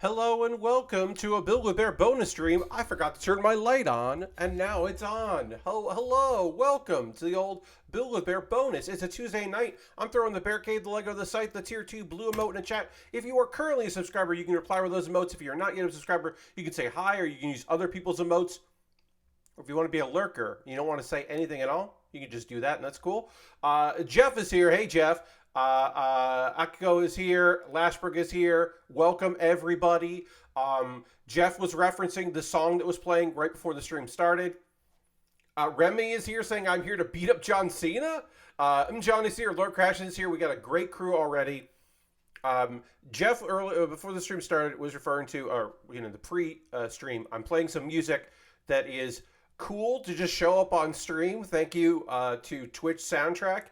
Hello and welcome to a BWB Bear bonus stream. I forgot to turn my light on, and now it's on. Hello, welcome to the old BWB Bear bonus. It's a Tuesday night. I'm throwing the Barricade, the Lego, the site, the tier 2 blue emote in the chat. If you are currently a subscriber, you can reply with those emotes. If you're not yet a subscriber, you can say hi, or you can use other people's emotes. Or if you want to be a lurker, you don't want to say anything at all, you can just do that, and that's cool. Jeff is here. Hey, Jeff. Akiko is here. Lashberg is here. Welcome, everybody. Jeff was referencing the song that was playing right before the stream started. Remy is here saying, I'm here to beat up John Cena. John is here. Lord Crash is here. We got a great crew already. Jeff, earlier before the stream started, was referring to, the pre-stream. I'm playing some music that is cool to just show up on stream. Thank you to Twitch Soundtrack.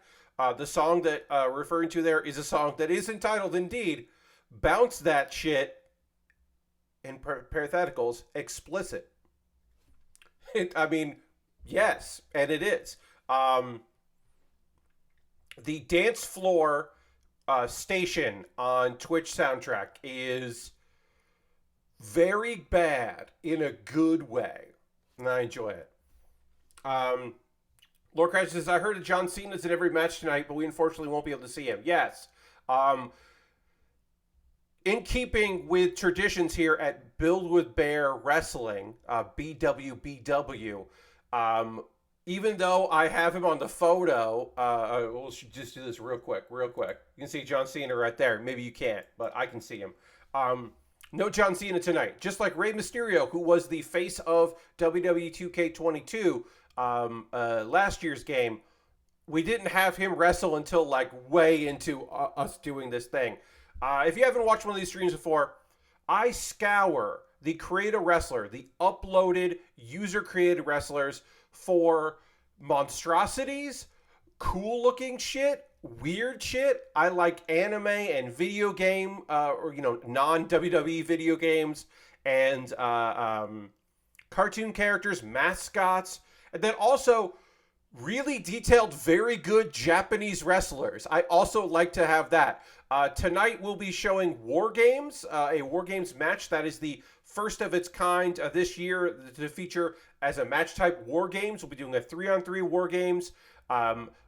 The song that we're referring to there is a song that is entitled, indeed, Bounce That Shit, in parentheticals, explicit. Yes, and it is. The dance floor station on Twitch Soundtrack is very bad in a good way, and I enjoy it. Lord Crash says, I heard that John Cena's in every match tonight, but we unfortunately won't be able to see him. Yes. In keeping with traditions here at Build with Bear Wrestling, BWBW, even though I have him on the photo, we'll just do this real quick. You can see John Cena right there. Maybe you can't, but I can see him. No John Cena tonight. Just like Rey Mysterio, who was the face of WWE 2K22, last year's game, we didn't have him wrestle until like way into us doing this thing. If you haven't watched one of these streams before, I scour the creator wrestler, the uploaded user created wrestlers for monstrosities, cool looking shit, weird shit. I like anime and video game, non WWE video games, and cartoon characters, mascots. And then also really detailed, very good Japanese wrestlers. I also like to have that. Tonight we'll be showing War Games, a War Games match that is the first of its kind this year to feature as a match type War Games. We'll be doing a 3-on-3 War Games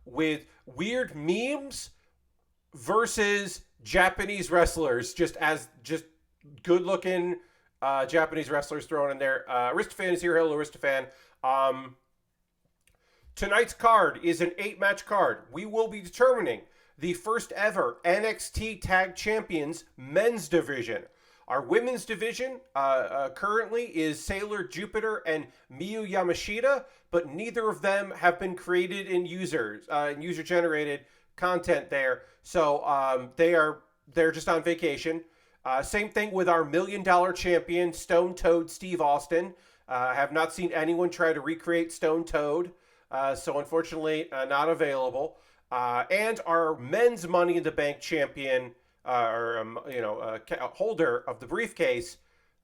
with weird memes versus Japanese wrestlers, just good looking Japanese wrestlers thrown in there. Aristofan is here. Hello, Aristofan. Tonight's card is an 8-match card. We will be determining the first ever NXT Tag Champions men's division. Our women's division currently is Sailor Jupiter and Miyu Yamashita, but neither of them have been created in user-generated content there. So they're just on vacation. Same thing with our $1 million champion, Stone Toad Steve Austin. I have not seen anyone try to recreate Stone Toad. So unfortunately, not available. And our men's Money in the Bank champion, holder of the briefcase,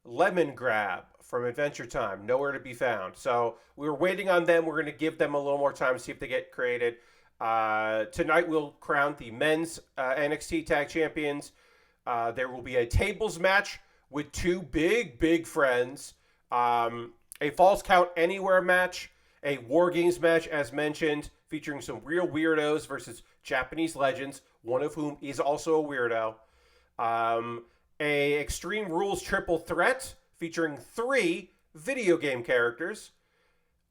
Lemon Grab from Adventure Time, nowhere to be found. So we were waiting on them. We're going to give them a little more time to see if they get created. Tonight we'll crown the men's NXT Tag Champions. There will be a tables match with two big friends. A Falls Count Anywhere match. A War Games match, as mentioned, featuring some real weirdos versus Japanese legends, one of whom is also a weirdo. A Extreme Rules Triple Threat, featuring 3 video game characters.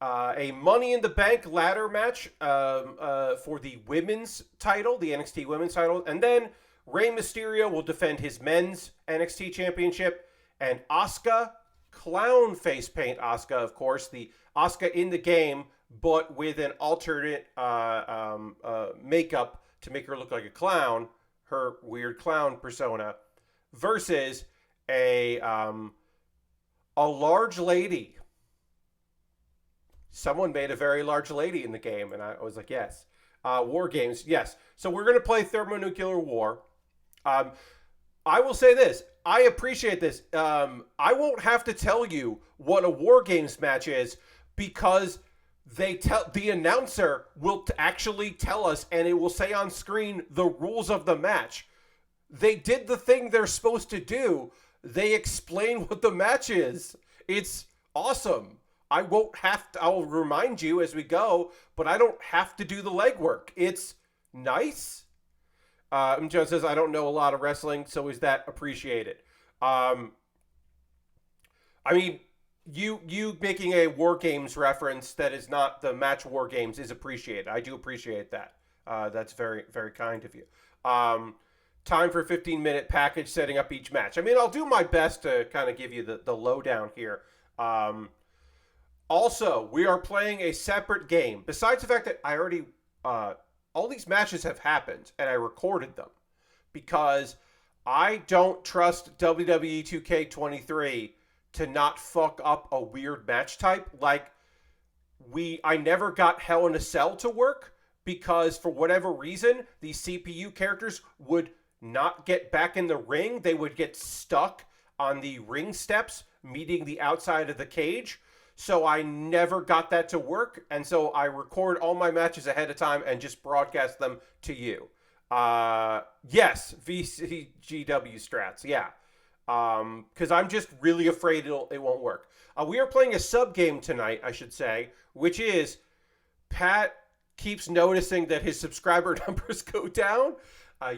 A Money in the Bank ladder match for the women's title, the NXT women's title. And then Rey Mysterio will defend his men's NXT championship. And Asuka, clown face paint Asuka, of course, the Asuka in the game, but with an alternate makeup to make her look like a clown, her weird clown persona, versus a large lady. Someone made a very large lady in the game, and I was like, yes. War Games, yes. So we're going to play Thermonuclear War. I will say this. I appreciate this. I won't have to tell you what a War Games match is, because the announcer will actually tell us, and it will say on screen the rules of the match. They did the thing they're supposed to do. They explain what the match is. It's awesome. I'll remind you as we go, but I don't have to do the legwork. It's nice. Joe says, I don't know a lot of wrestling, so is that appreciated? I mean, you making a War Games reference that is not the match War Games is appreciated. I do appreciate that. That's very, very kind of you. Time for a 15-minute package setting up each match. I mean, I'll do my best to kind of give you the lowdown here. Also, we are playing a separate game. Besides the fact that I already... all these matches have happened, and I recorded them. Because I don't trust WWE 2K23 to not fuck up a weird match type. Like, I never got Hell in a Cell to work, because for whatever reason, these CPU characters would not get back in the ring. They would get stuck on the ring steps, meeting the outside of the cage. So I never got that to work. And so I record all my matches ahead of time and just broadcast them to you. Yes, VCGW strats. Yeah. Because I'm just really afraid it won't work. We are playing a sub game tonight, I should say, which is Pat keeps noticing that his subscriber numbers go down.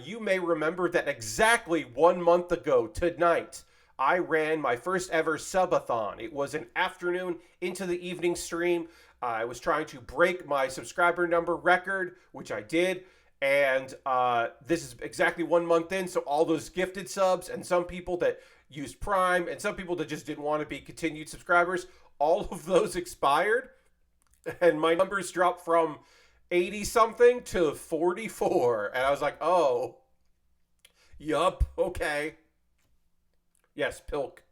You may remember that exactly 1 month ago tonight, I ran my first ever subathon. It was an afternoon into the evening stream. I was trying to break my subscriber number record, which I did. And this is exactly 1 month in, so all those gifted subs and some people that used Prime and some people that just didn't want to be continued subscribers, all of those expired. And my numbers dropped from 80-something to 44. And I was like, oh, yup, okay. Yes, Pilk.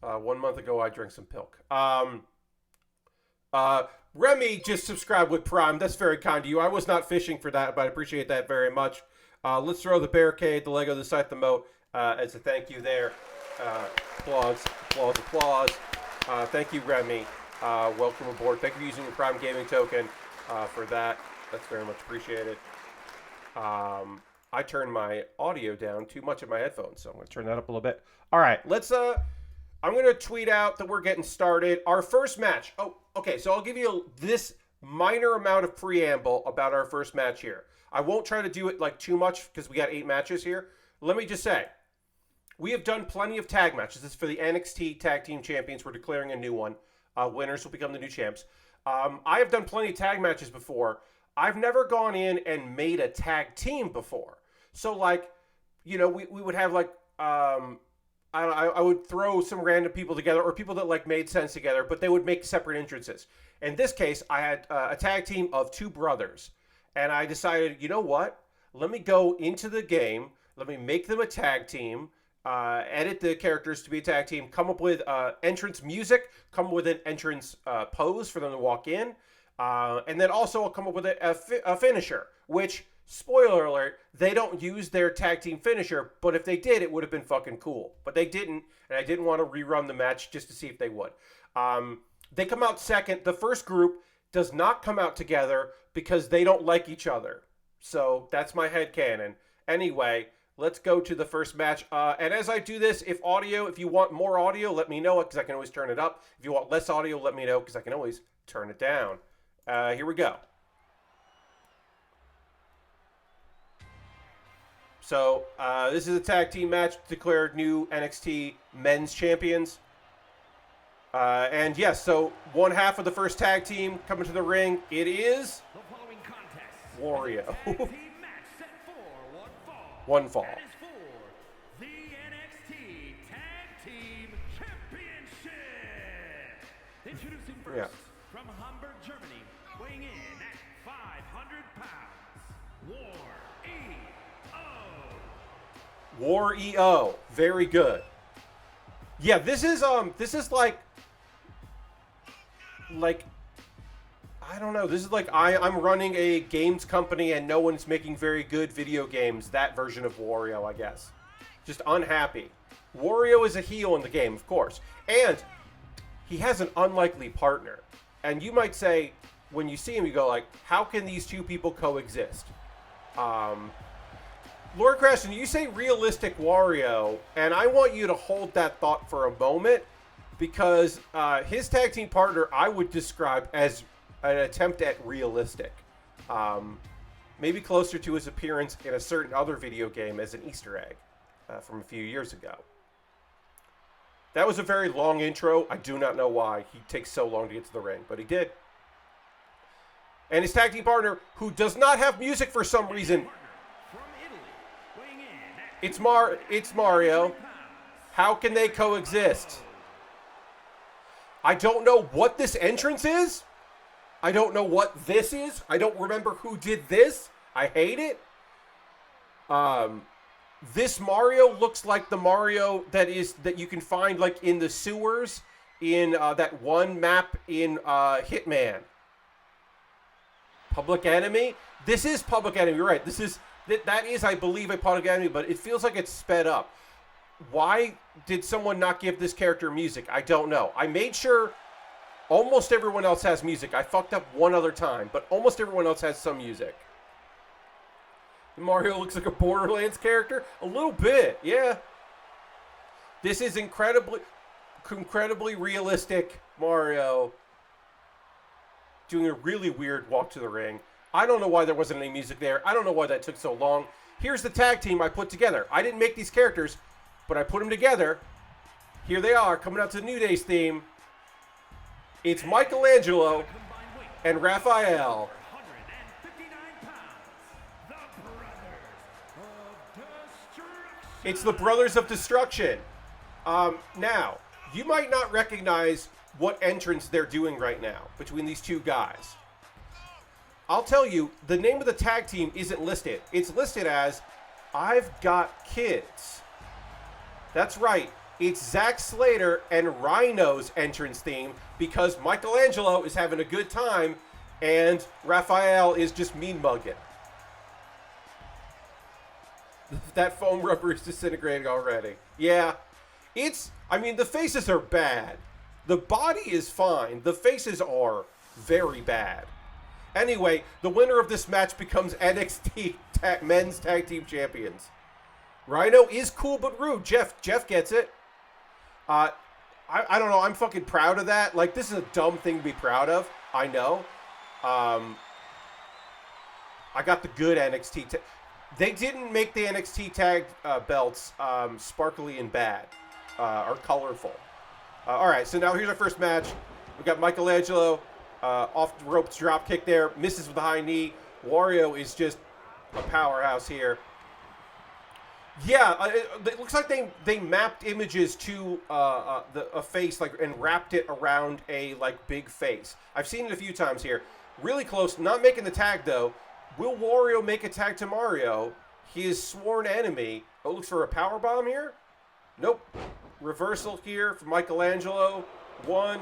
1 month ago, I drank some Pilk. Remy just subscribed with Prime. That's very kind of you. I was not fishing for that, but I appreciate that very much. Let's throw the barricade, the Lego, the site, the moat as a thank you there. Applause, applause, applause. Thank you, Remy. Welcome aboard. Thank you for using your Prime Gaming token for that. That's very much appreciated. I turned my audio down too much in my headphones, so I'm going to turn that up a little bit. All right, let's... I'm going to tweet out that we're getting started. Our first match. Oh, okay, so I'll give you this minor amount of preamble about our first match here. I won't try to do it like too much because we got 8 matches here. Let me just say, we have done plenty of tag matches. This is for the NXT Tag Team Champions. We're declaring a new one. Winners will become the new champs. I have done plenty of tag matches before. I've never gone in and made a tag team before. So, like, you know, we would have, like, I would throw some random people together or people that, like, made sense together, but they would make separate entrances. In this case, I had a tag team of 2 brothers. And I decided, you know what? Let me go into the game. Let me make them a tag team. Edit the characters to be a tag team. Come up with entrance music. Come up with an entrance pose for them to walk in. And then also I'll come up with a finisher, which, spoiler alert, they don't use their tag team finisher, but if they did, it would have been fucking cool. But they didn't, and I didn't want to rerun the match just to see if they would. They come out second. The first group does not come out together because they don't like each other. So that's my headcanon. Anyway, let's go to the first match. And as I do this, if you want more audio, let me know, because I can always turn it up. If you want less audio, let me know, because I can always turn it down. Here we go. So, this is a tag team match, declared new NXT men's champions. And yes, so one half of the first tag team coming to the ring. It is Wario. One fall. That is for the NXT Tag Team Championship. Introducing first from Hamburg, Germany, weighing in at 500 pounds, War EO. Very good. Yeah, this is like I don't know. This is like I'm running a games company and no one's making very good video games. That version of Wario, I guess. Just unhappy. Wario is a heel in the game, of course. And he has an unlikely partner. And you might say, when you see him, you go like, how can these two people coexist? Lord Crashton, you say realistic Wario, and I want you to hold that thought for a moment, because his tag team partner I would describe as an attempt at realistic. Maybe closer to his appearance in a certain other video game as an Easter egg from a few years ago. That was a very long intro. I do not know why he takes so long to get to the ring, but he did. And his tag team partner, who does not have music for some reason. It's Mario. How can they coexist? I don't know what this entrance is. I don't know what this is. I don't remember who did this. I hate it. This Mario looks like the Mario that you can find like in the sewers in that one map in Hitman. Public Enemy. This is Public Enemy. You're right. That is, I believe, a Public Enemy, but it feels like it's sped up. Why did someone not give this character music? I don't know. I made sure almost everyone else has music. I fucked up one other time, but almost everyone else has some music. Mario looks like a Borderlands character. A little bit, yeah. This is incredibly realistic Mario doing a really weird walk to the ring. I don't know why there wasn't any music there. I don't know why that took so long. Here's the tag team I put together. I didn't make these characters, but I put them together. Here they are, coming out to New Day's theme. It's Michelangelo and Raphael. It's the Brothers of Destruction. Now, you might not recognize what entrance they're doing right now between these two guys. I'll tell you, the name of the tag team isn't listed. It's listed as I've Got Kids. That's right. It's Zack Slater and Rhino's entrance theme because Michelangelo is having a good time and Raphael is just mean mugging. That foam rubber is disintegrating already. Yeah. The faces are bad. The body is fine. The faces are very bad. Anyway, the winner of this match becomes NXT Men's Tag Team Champions. Rhino is cool but rude. Jeff gets it. I don't know. I'm fucking proud of that. Like, this is a dumb thing to be proud of. I know. I got the good NXT. They didn't make the NXT tag belts sparkly and bad or colorful. All right, so now here's our first match. We got Michelangelo off the ropes drop kick there, misses with the high knee. Wario is just a powerhouse here. Yeah, it looks like they mapped images to a face and wrapped it around a big face. I've seen it a few times here. Really close, not making the tag though. Will Wario make a tag to Mario? His sworn enemy. Oh, looks for a power bomb here? Nope. Reversal here from Michelangelo. One.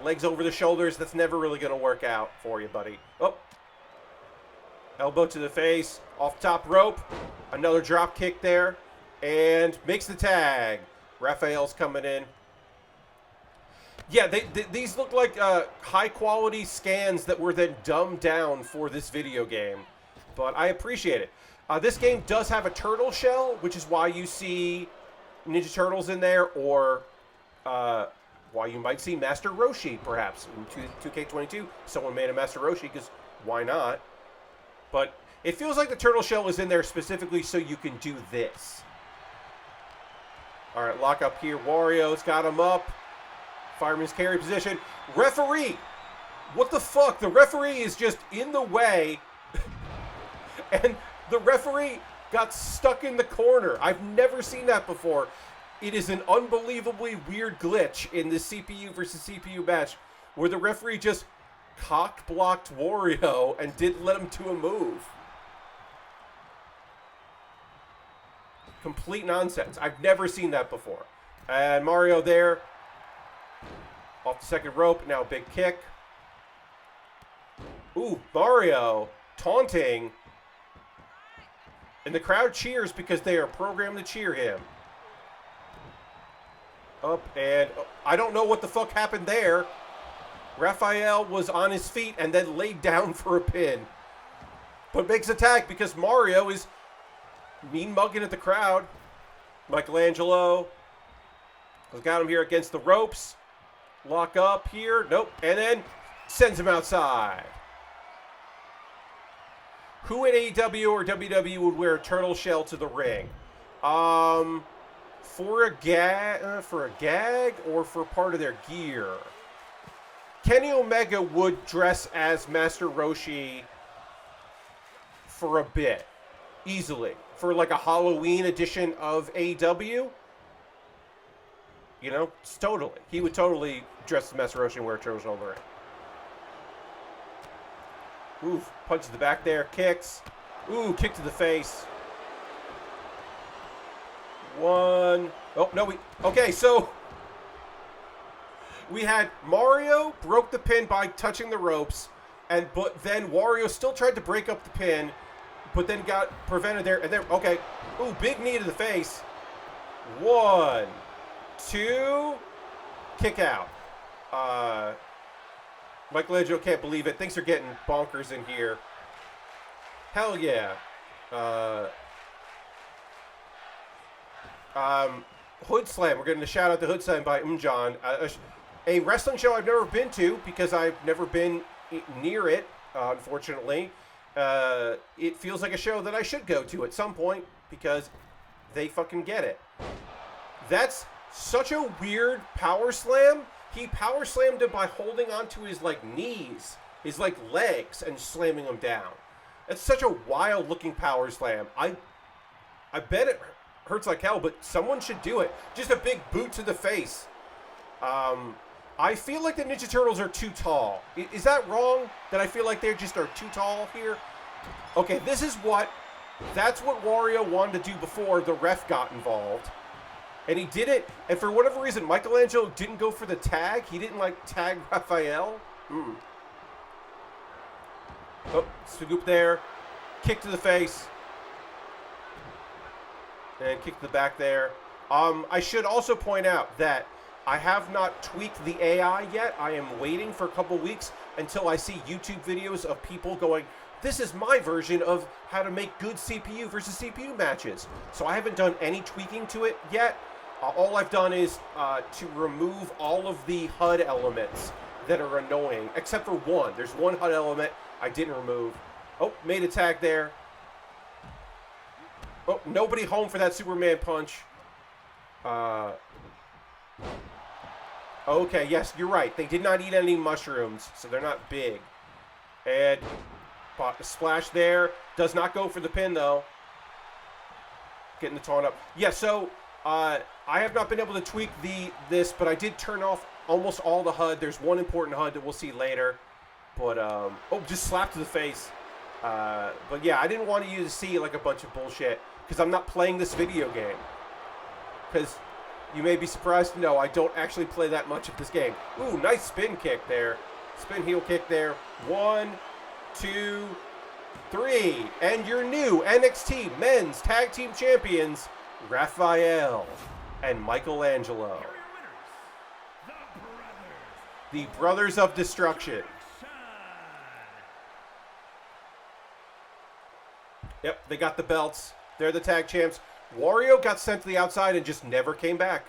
Legs over the shoulders. That's never really going to work out for you, buddy. Oh. Elbow to the face. Off top rope. Another drop kick there. And makes the tag. Raphael's coming in. Yeah, these look like high-quality scans that were then dumbed down for this video game. But I appreciate it. This game does have a turtle shell, which is why you see Ninja Turtles in there, or why you might see Master Roshi, perhaps, in 2K22. Someone made a Master Roshi, because why not? But it feels like the turtle shell is in there specifically so you can do this. All right, lock up here. Wario's got him up. Fireman's carry position. Referee! What the fuck? The referee is just in the way. And the referee got stuck in the corner. I've never seen that before. It is an unbelievably weird glitch in this CPU versus CPU match where the referee just cock-blocked Wario and didn't let him do a move. Complete nonsense. I've never seen that before. And Mario there. Off the second rope, now a big kick. Ooh, Mario taunting. And the crowd cheers because they are programmed to cheer him. Up and I don't know what the fuck happened there. Raphael was on his feet and then laid down for a pin. But makes a tag because Mario is mean mugging at the crowd. Michelangelo has got him here against the ropes. Lock up here. Nope. And then sends him outside. Who in AEW or WWE would wear a turtle shell to the ring? For a gag or for part of their gear? Kenny Omega would dress as Master Roshi for a bit. Easily. For like a Halloween edition of AEW. You know, totally. He would totally dress as Master Roshi and wear a turtle shell to the ring. Ooh, punch to the back there, kicks. Ooh, kick to the face. One. Oh, no, okay, so we had Mario broke the pin by touching the ropes, but then Wario still tried to break up the pin, but then got prevented there, and then, okay. Ooh, big knee to the face. 1, 2, kick out. Michelangelo can't believe it. Things are getting bonkers in here. Hell yeah. Hood Slam. We're getting a shout out to Hood Slam by John. A wrestling show I've never been to because I've never been near it, unfortunately. It feels like a show that I should go to at some point because they fucking get it. That's such a weird power slam. He power slammed him by holding onto his like knees, his like legs, and slamming him down. It's such a wild looking power slam. I bet it hurts like hell, but someone should do it. Just a big boot to the face. I feel like the Ninja Turtles are too tall. Is that wrong? That I feel like they just are too tall here? Okay, that's what Wario wanted to do before the ref got involved. And he did it, and for whatever reason, Michelangelo didn't go for the tag. He didn't, like, tag Raphael. Oh, scoop there. Kick to the face. And kick to the back there. I should also point out that I have not tweaked the AI yet. I am waiting for a couple weeks until I see YouTube videos of people going, this is my version of how to make good CPU versus CPU matches. So I haven't done any tweaking to it yet. All I've done is to remove all of the HUD elements that are annoying, except for one. There's one HUD element I didn't remove. Oh, made a tag there. Oh, nobody home for that Superman punch. Okay, yes, you're right. They did not eat any mushrooms, so they're not big. And splash there. Does not go for the pin, though. Getting the taunt up. Yeah, so I have not been able to tweak this, but I did turn off almost all the HUD. There's one important HUD that we'll see later. But, oh, just slap to the face. But yeah, I didn't want you to see like a bunch of bullshit because I'm not playing this video game. Because you may be surprised to know I don't actually play that much of this game. Ooh, nice spin kick there. Spin heel kick there. 1, 2, 3. And your new NXT Men's Tag Team Champions, Raphael and Michelangelo. The Brothers of Destruction. Yep, they got the belts. They're the tag champs. Wario got sent to the outside and just never came back.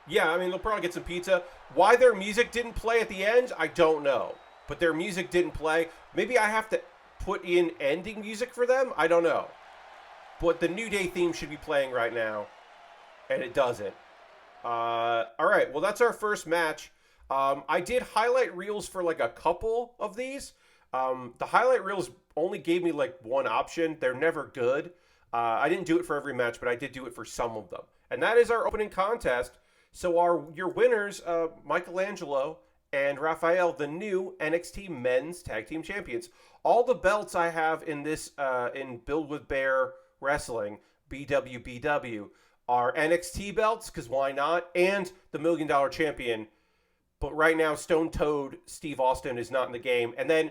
Yeah, I mean, they'll probably get some pizza. Why their music didn't play at the end, I don't know. But their music didn't play. Maybe I have to put in ending music for them? I don't know. But the New Day theme should be playing right now. And it doesn't. Alright, well, that's our first match. I did highlight reels for like a couple of these. The highlight reels only gave me like one option. They're never good. I didn't do it for every match, but I did do it for some of them. And that is our opening contest. So your winners, Michelangelo and Raphael, the new NXT Men's Tag Team Champions. All the belts I have in this, in Build with Bear Wrestling, BWBW, are NXT belts, because why not? And the $1 Million Champion. But right now, Stone Toad Steve Austin is not in the game. And then,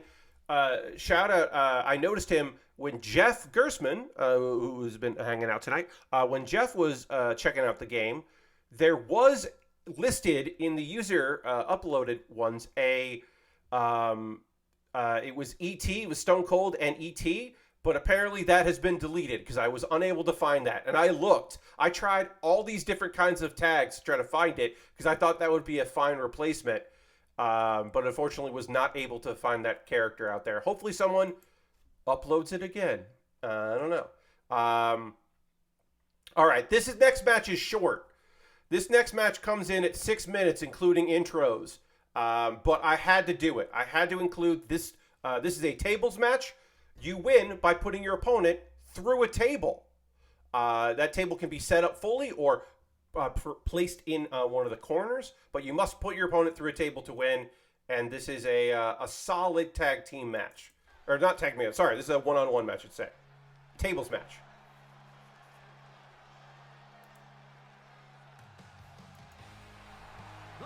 shout out, I noticed him when Jeff Gersman, who's been hanging out tonight, when Jeff was checking out the game, there was listed in the user uploaded ones a It was E.T., it was Stone Cold and E.T., but apparently that has been deleted because I was unable to find that. And I looked. I tried all these different kinds of tags to try to find it because I thought that would be a fine replacement. But unfortunately was not able to find that character out there. Hopefully someone uploads it again. I don't know. All right, next match is short. This next match comes in at 6 minutes, including intros. But I had to do it. I had to include this. This is a tables match. You win by putting your opponent through a table. That table can be set up fully or placed in one of the corners, but you must put your opponent through a table to win. And this is a solid tag team match. Or not tag team, sorry. This is a one-on-one match, I'd say. Tables match.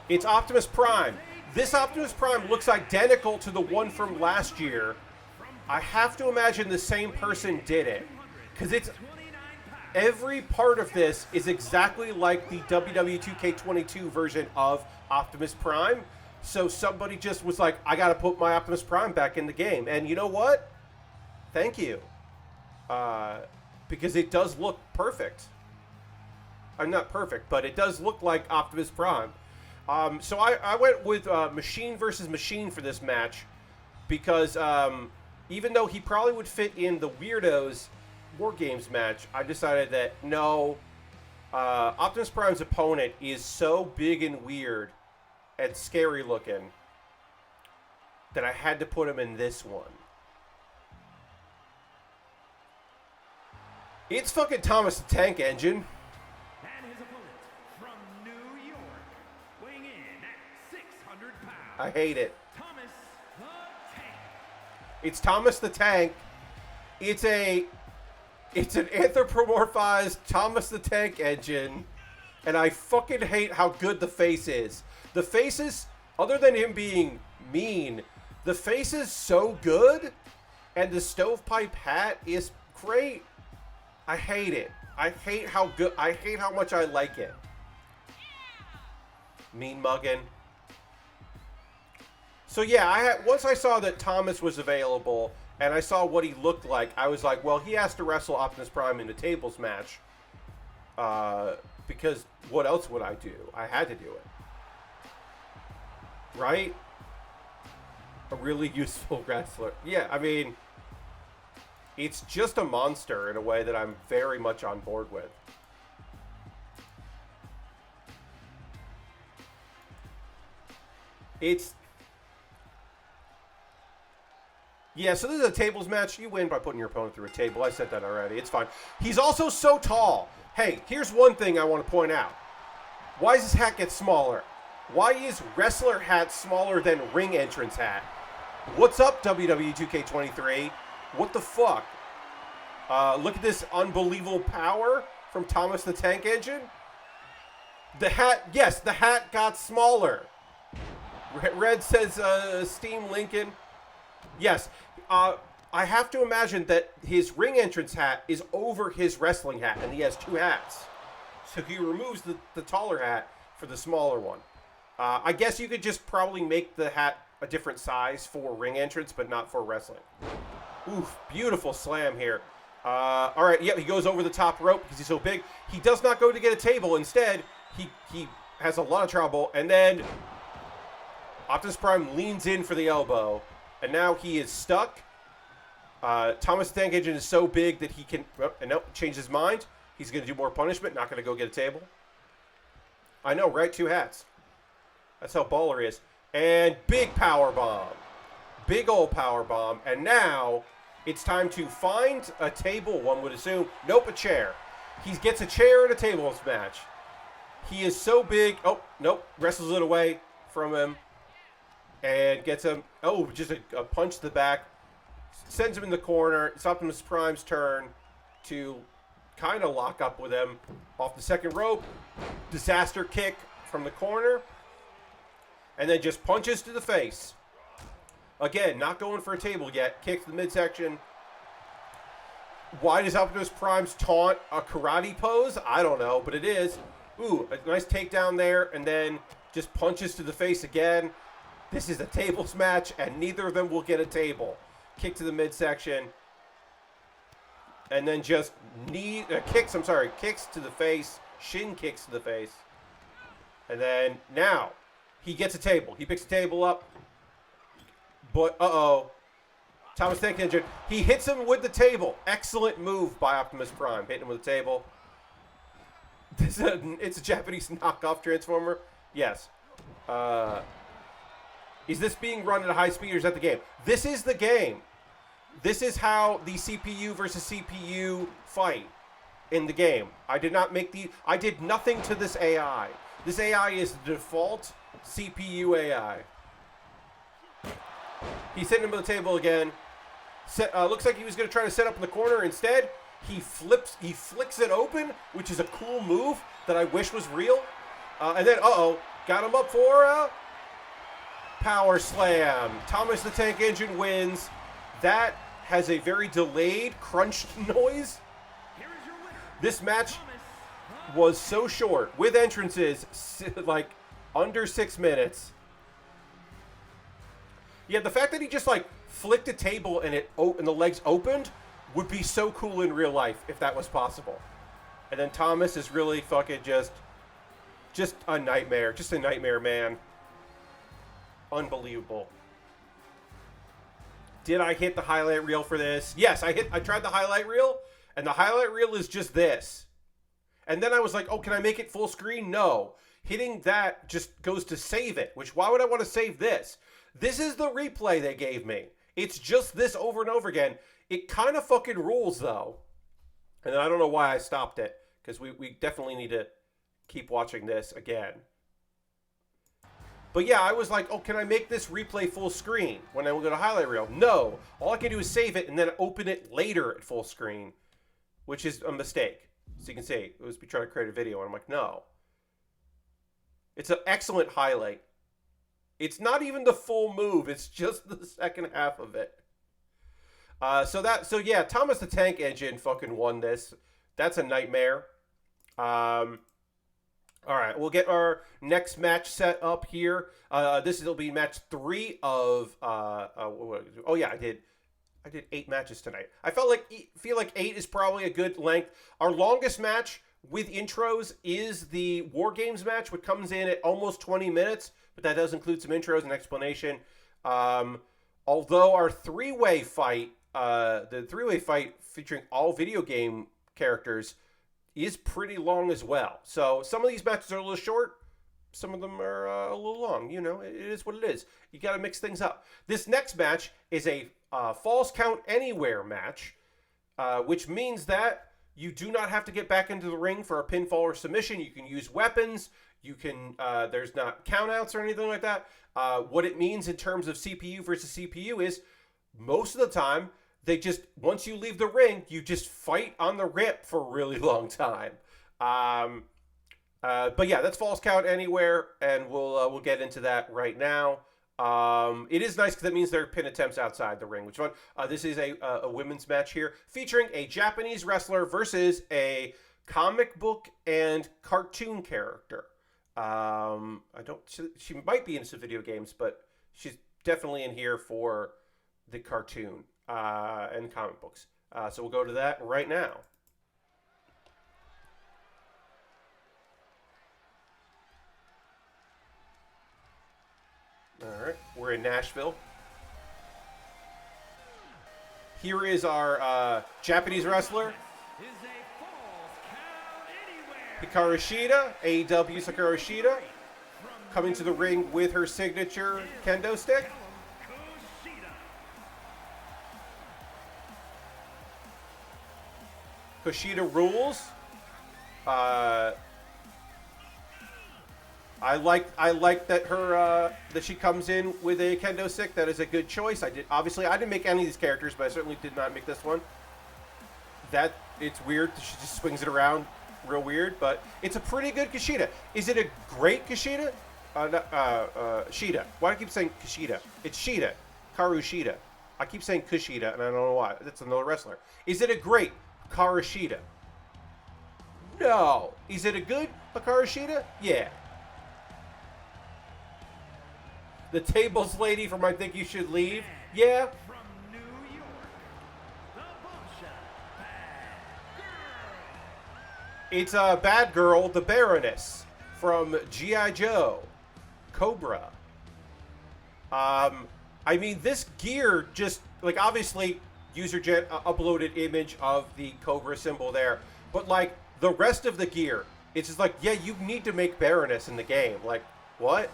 It's Optimus Prime. This Optimus Prime looks identical to the one from last year. I have to imagine the same person did it. Because it's... Every part of this is exactly like the WWE 2K22 version of Optimus Prime. So somebody just was like, I gotta put my Optimus Prime back in the game. And you know what? Thank you. Because it does look perfect. Not perfect, but it does look like Optimus Prime. So I went with Machine versus Machine for this match. Because even though he probably would fit in the Weirdos War Games match, I decided that no, Optimus Prime's opponent is so big and weird and scary looking that I had to put him in this one. It's fucking Thomas the Tank Engine. And his opponent from New York, weighing in at 600 pounds. I hate it. Thomas the Tank. It's Thomas the Tank. It's an anthropomorphized Thomas the Tank Engine, and I fucking hate how good the face is. The face is, other than him being mean, the face is so good, and the stovepipe hat is great. I hate it. I hate how much I like it. Mean mugging. So yeah, once I saw that Thomas was available, and I saw what he looked like, I was like, well, he has to wrestle Optimus Prime in a tables match. Because what else would I do? I had to do it. Right? A really useful wrestler. Yeah, I mean, it's just a monster in a way that I'm very much on board with. Yeah, so this is a tables match. You win by putting your opponent through a table. I said that already. It's fine. He's also so tall. Hey, here's one thing I want to point out. Why does his hat get smaller? Why is wrestler hat smaller than ring entrance hat? What's up, WWE 2K23? What the fuck? Look at this unbelievable power from Thomas the Tank Engine. The hat, yes, the hat got smaller. Red says Steam Lincoln. Yes, I have to imagine that his ring entrance hat is over his wrestling hat, and he has two hats. So he removes the taller hat for the smaller one. I guess you could just probably make the hat a different size for ring entrance, but not for wrestling. Oof, beautiful slam here. All right, yeah, he goes over the top rope because he's so big. He does not go to get a table. Instead, he has a lot of trouble, and then Optimus Prime leans in for the elbow. And now he is stuck. Thomas the Tank Engine is so big that he can... and nope, change his mind. He's going to do more punishment. Not going to go get a table. I know, right? Two hats. That's how baller he is. And big power bomb. Big old power bomb. And now it's time to find a table, one would assume. Nope, a chair. He gets a chair in a tables match. He is so big. Oh, nope. Wrestles it away from him. And gets him, just a punch to the back. Sends him in the corner. It's Optimus Prime's turn to kind of lock up with him. Off the second rope. Disaster kick from the corner. And then just punches to the face. Again, not going for a table yet. Kick to the midsection. Why does Optimus Prime's taunt a karate pose? I don't know, but it is. Ooh, a nice takedown there. And then just punches to the face again. This is a tables match, and neither of them will get a table. Kick to the midsection. And then just kicks to the face. Shin kicks to the face. And then now he gets a table. He picks a table up. But, Thomas Tank Engine. He hits him with the table. Excellent move by Optimus Prime. Hitting him with the table. It's a Japanese knockoff Transformer. Yes. Is this being run at a high speed or is that the game? This is the game. This is how the CPU versus CPU fight in the game. I did nothing to this AI. This AI is the default CPU AI. He's hitting him with the table again. Looks like he was going to try to set up in the corner. Instead, he flicks it open, which is a cool move that I wish was real. And then, got him up for a power slam. Thomas the Tank Engine wins. That has a very delayed, crunched noise. This match was so short, with entrances, like, under 6 minutes. Yeah, the fact that he just, like, flicked a table and the legs opened would be so cool in real life if that was possible. And then Thomas is really fucking just a nightmare. Just a nightmare, man. Unbelievable. Did I hit the highlight reel for this? Yes, I tried the highlight reel, and the highlight reel is just this. And then I was like, oh, can I make it full screen? No. Hitting that just goes to save it, which why would I want to save this? This is the replay they gave me. It's just this over and over again. It kind of fucking rules, though. And I don't know why I stopped it, because we definitely need to keep watching this again. But yeah, I was like, oh, can I make this replay full screen when I will go to highlight reel? No. All I can do is save it and then open it later at full screen, which is a mistake. So you can see, it was me trying to create a video, and I'm like, no. It's an excellent highlight. It's not even the full move. It's just the second half of it. So yeah, Thomas the Tank Engine fucking won this. That's a nightmare. All right, we'll get our next match set up here. This will be match 3 of. Oh yeah, I did 8 matches tonight. I feel like 8 is probably a good length. Our longest match with intros is the War Games match, which comes in at almost 20 minutes, but that does include some intros and explanation. Although our three-way fight, the three-way fight featuring all video game characters, is pretty long as well. So some of these matches are a little short. Some of them are a little long. You know, it is what it is. You got to mix things up. This next match is a Falls Count Anywhere match, which means that you do not have to get back into the ring for a pinfall or submission. You can use weapons. You can, there's not countouts or anything like that. What it means in terms of CPU versus CPU is most of the time, they just, once you leave the ring, you just fight on the rip for a really long time. But yeah, that's Falls Count Anywhere, and we'll get into that right now. It is nice because that means there are pin attempts outside the ring, which is fun. This is a women's match here featuring a Japanese wrestler versus a comic book and cartoon character. She might be into some video games, but she's definitely in here for the cartoon and comic books. So we'll go to that right now. All right, we're in Nashville. Here is our Japanese wrestler, Hikaru Shida, AEW Hikaru Shida, coming to the ring with her signature kendo stick. Kushida rules. I like that her that she comes in with a kendo stick. That is a good choice. I didn't make any of these characters, but I certainly did not make this one. That it's weird. She just swings it around, real weird. But it's a pretty good Kushida. Is it a great Kushida? Shida. Why do I keep saying Kushida? It's Shida, Karu Shida. I keep saying Kushida, and I don't know why. That's another wrestler. Is it a great Hikaru Shida? No. Is it a good Hikaru Shida? Yeah. The tables lady from I Think You Should Leave. Yeah. From New York, the bombshell, Bad Girl. It's a bad girl, the Baroness from G.I. Joe. Cobra. I mean, this gear just, like, obviously, user-gen uploaded image of the Cobra symbol there. But, like, the rest of the gear, it's just like, yeah, you need to make Baroness in the game. Like, what?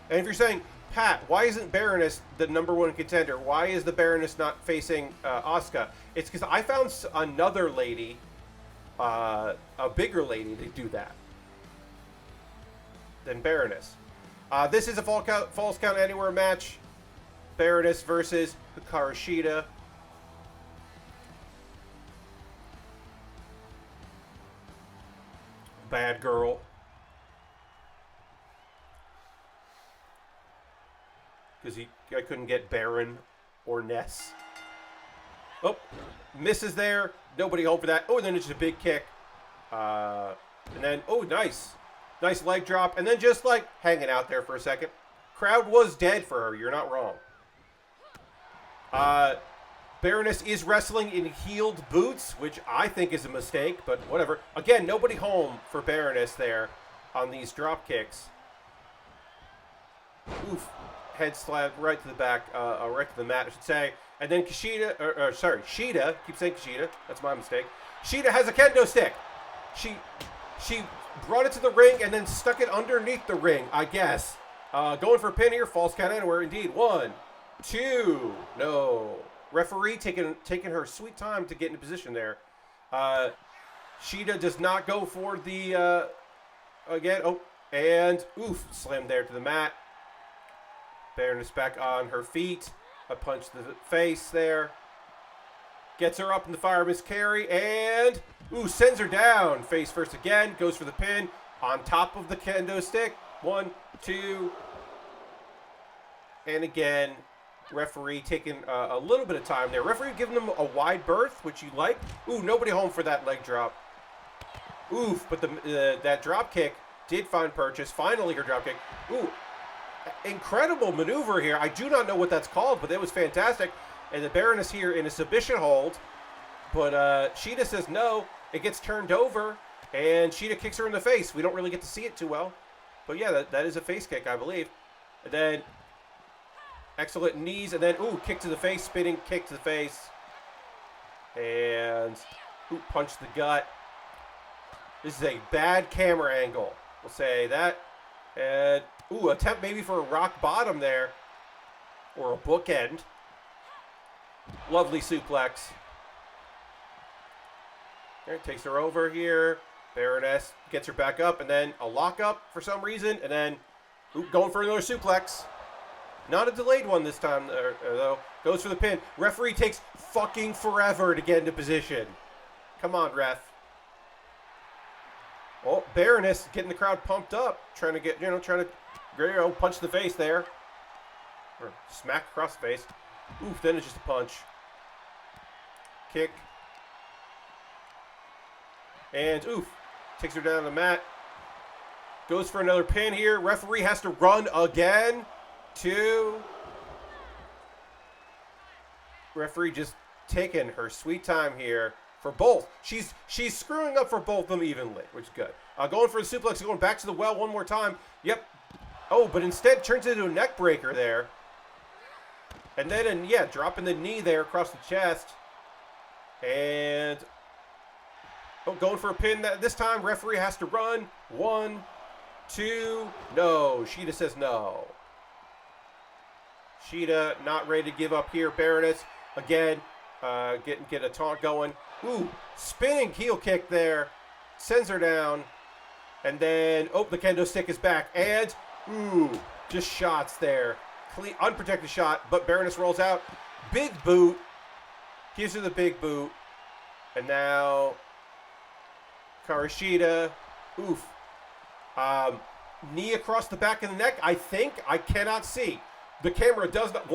And if you're saying, Pat, why isn't Baroness the #1 contender? Why is the Baroness not facing Asuka? It's because I found another lady, a bigger lady, to do that than Baroness. This is a Falls Count Anywhere match. Baroness versus Hikaru Shida. Bad girl. Because I couldn't get Baron or Ness. Oh, misses there. Nobody home for that. Oh, and then it's just a big kick. And then, oh, nice. Nice leg drop. And then just, like, hanging out there for a second. Crowd was dead for her. You're not wrong. Baroness is wrestling in heeled boots, which I think is a mistake, but whatever. Again, nobody home for Baroness there on these drop kicks. Oof. Head slap right to the back, right to the mat, I should say. And then Shida, keep saying Kushida, that's my mistake. Shida has a kendo stick. She brought it to the ring and then stuck it underneath the ring, I guess. Going for a pin here, Falls Count Anywhere, indeed. 1, 2, no. Referee taking her sweet time to get into position there. Shida does not go for the, again, oh, and oof, slammed there to the mat. Baroness back on her feet. A punch to the face there. Gets her up in the fireman's carry and ooh, sends her down. Face first again. Goes for the pin on top of the kendo stick. 1, 2. And again, referee taking a little bit of time there. Referee giving them a wide berth, which you like. Ooh, nobody home for that leg drop. Oof, but that drop kick did find purchase. Finally, her drop kick. Ooh. Incredible maneuver here. I do not know what that's called, but it was fantastic. And the Baroness here in a submission hold. But Shida says no. It gets turned over, and Shida kicks her in the face. We don't really get to see it too well. But yeah, that is a face kick, I believe. And then excellent knees, and then, ooh, kick to the face, spinning kick to the face. And, ooh, punch to the gut. This is a bad camera angle. We'll say that. And, ooh, attempt maybe for a rock bottom there. Or a bookend. Lovely suplex. Okay, takes her over here. Baroness gets her back up, and then a lockup for some reason. And then, ooh, going for another suplex. Not a delayed one this time, though. Goes for the pin. Referee takes fucking forever to get into position. Come on, ref. Oh, Baroness getting the crowd pumped up. Trying to get, punch the face there. Or smack across the face. Oof, then it's just a punch. Kick. And oof. Takes her down the mat. Goes for another pin here. Referee has to run again. 2. Referee just taking her sweet time here for both. She's screwing up for both of them evenly, which is good. Going for the suplex, going back to the well one more time. Yep. Oh, but instead turns into a neck breaker there. And then, dropping the knee there across the chest. And, oh, going for a pin. This time, referee has to run. 1, 2, no. Shida says no. Shida not ready to give up here. Baroness, again, get a taunt going. Ooh, spinning heel kick there. Sends her down. And then, oh, the kendo stick is back. And, ooh, just shots there. Clean, unprotected shot, but Baroness rolls out. Big boot. Gives her the big boot. And now, Karashida. Oof. Knee across the back of the neck, I think. I cannot see. The camera does not...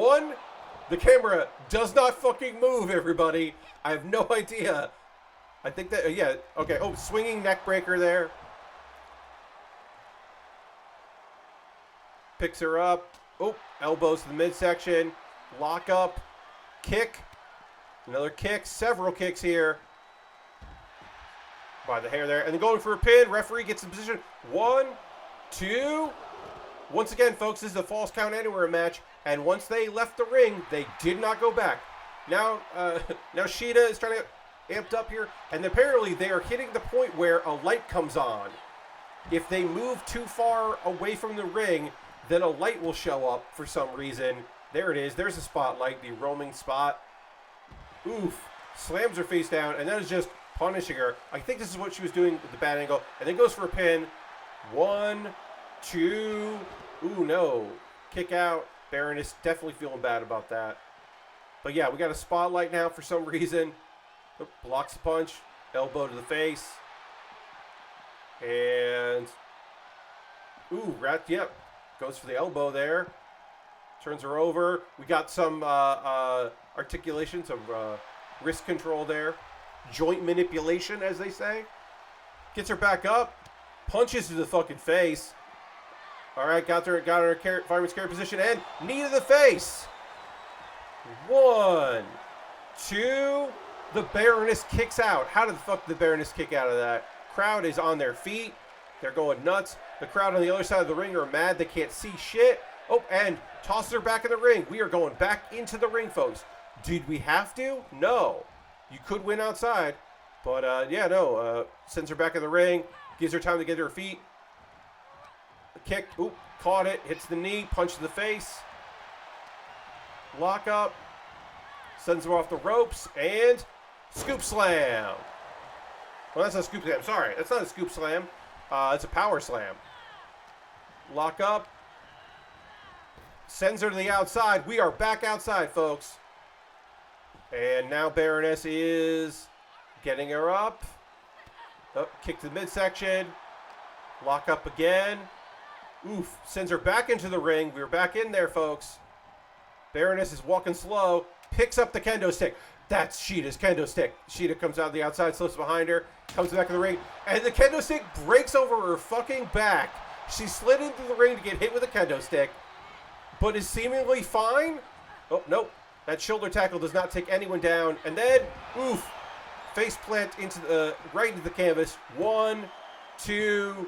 The camera does not fucking move, everybody. I have no idea. I think that... okay. Oh, swinging neck breaker there. Picks her up. Oh, elbows to the midsection. Lock up. Kick. Another kick. Several kicks here. By the hair there. And then going for a pin. Referee gets in position. 1, 2. Once again, folks, this is a false count anywhere match. And once they left the ring, they did not go back. Now Shida is trying to get amped up here. And apparently they are hitting the point where a light comes on. If they move too far away from the ring, then a light will show up for some reason. There it is. There's a spotlight, the roaming spot. Oof. Slams her face down, and that is just punishing her. I think this is what she was doing with the bad angle. And then goes for a pin. 1, 2. Ooh, no. Kick out. Baroness definitely feeling bad about that. But yeah, we got a spotlight now for some reason. Oop, blocks the punch. Elbow to the face. And ooh, yep. Goes for the elbow there. Turns her over. We got some articulation, some wrist control there. Joint manipulation, as they say. Gets her back up. Punches to the fucking face. All right, got her in a fireman's carry position, and knee to the face. 1, 2. The Baroness kicks out. How did the fuck did the Baroness kick out of that? Crowd is on their feet. They're going nuts. The crowd on the other side of the ring are mad. They can't see shit. Oh, and tosses her back in the ring. We are going back into the ring, folks. Did we have to? No. You could win outside. But, yeah, no. Sends her back in the ring. Gives her time to get to her feet. Kick. Oop. Caught it. Hits the knee. Punch to the face. Lock up. Sends her off the ropes. And scoop slam. Well, that's not a scoop slam. Sorry. That's not a scoop slam. It's a power slam. Lock up. Sends her to the outside. We are back outside, folks. And now Baroness is getting her up. Oh, kick to the midsection. Lock up again. Oof. Sends her back into the ring. We're back in there, folks. Baroness is walking slow. Picks up the kendo stick. That's Shida's kendo stick. Shida comes out the outside, slips behind her, comes back in the ring, and the kendo stick breaks over her fucking back. She slid into the ring to get hit with a kendo stick, but is seemingly fine. Oh, nope. That shoulder tackle does not take anyone down. And then, oof, face plant into the right into the canvas. 1, 2,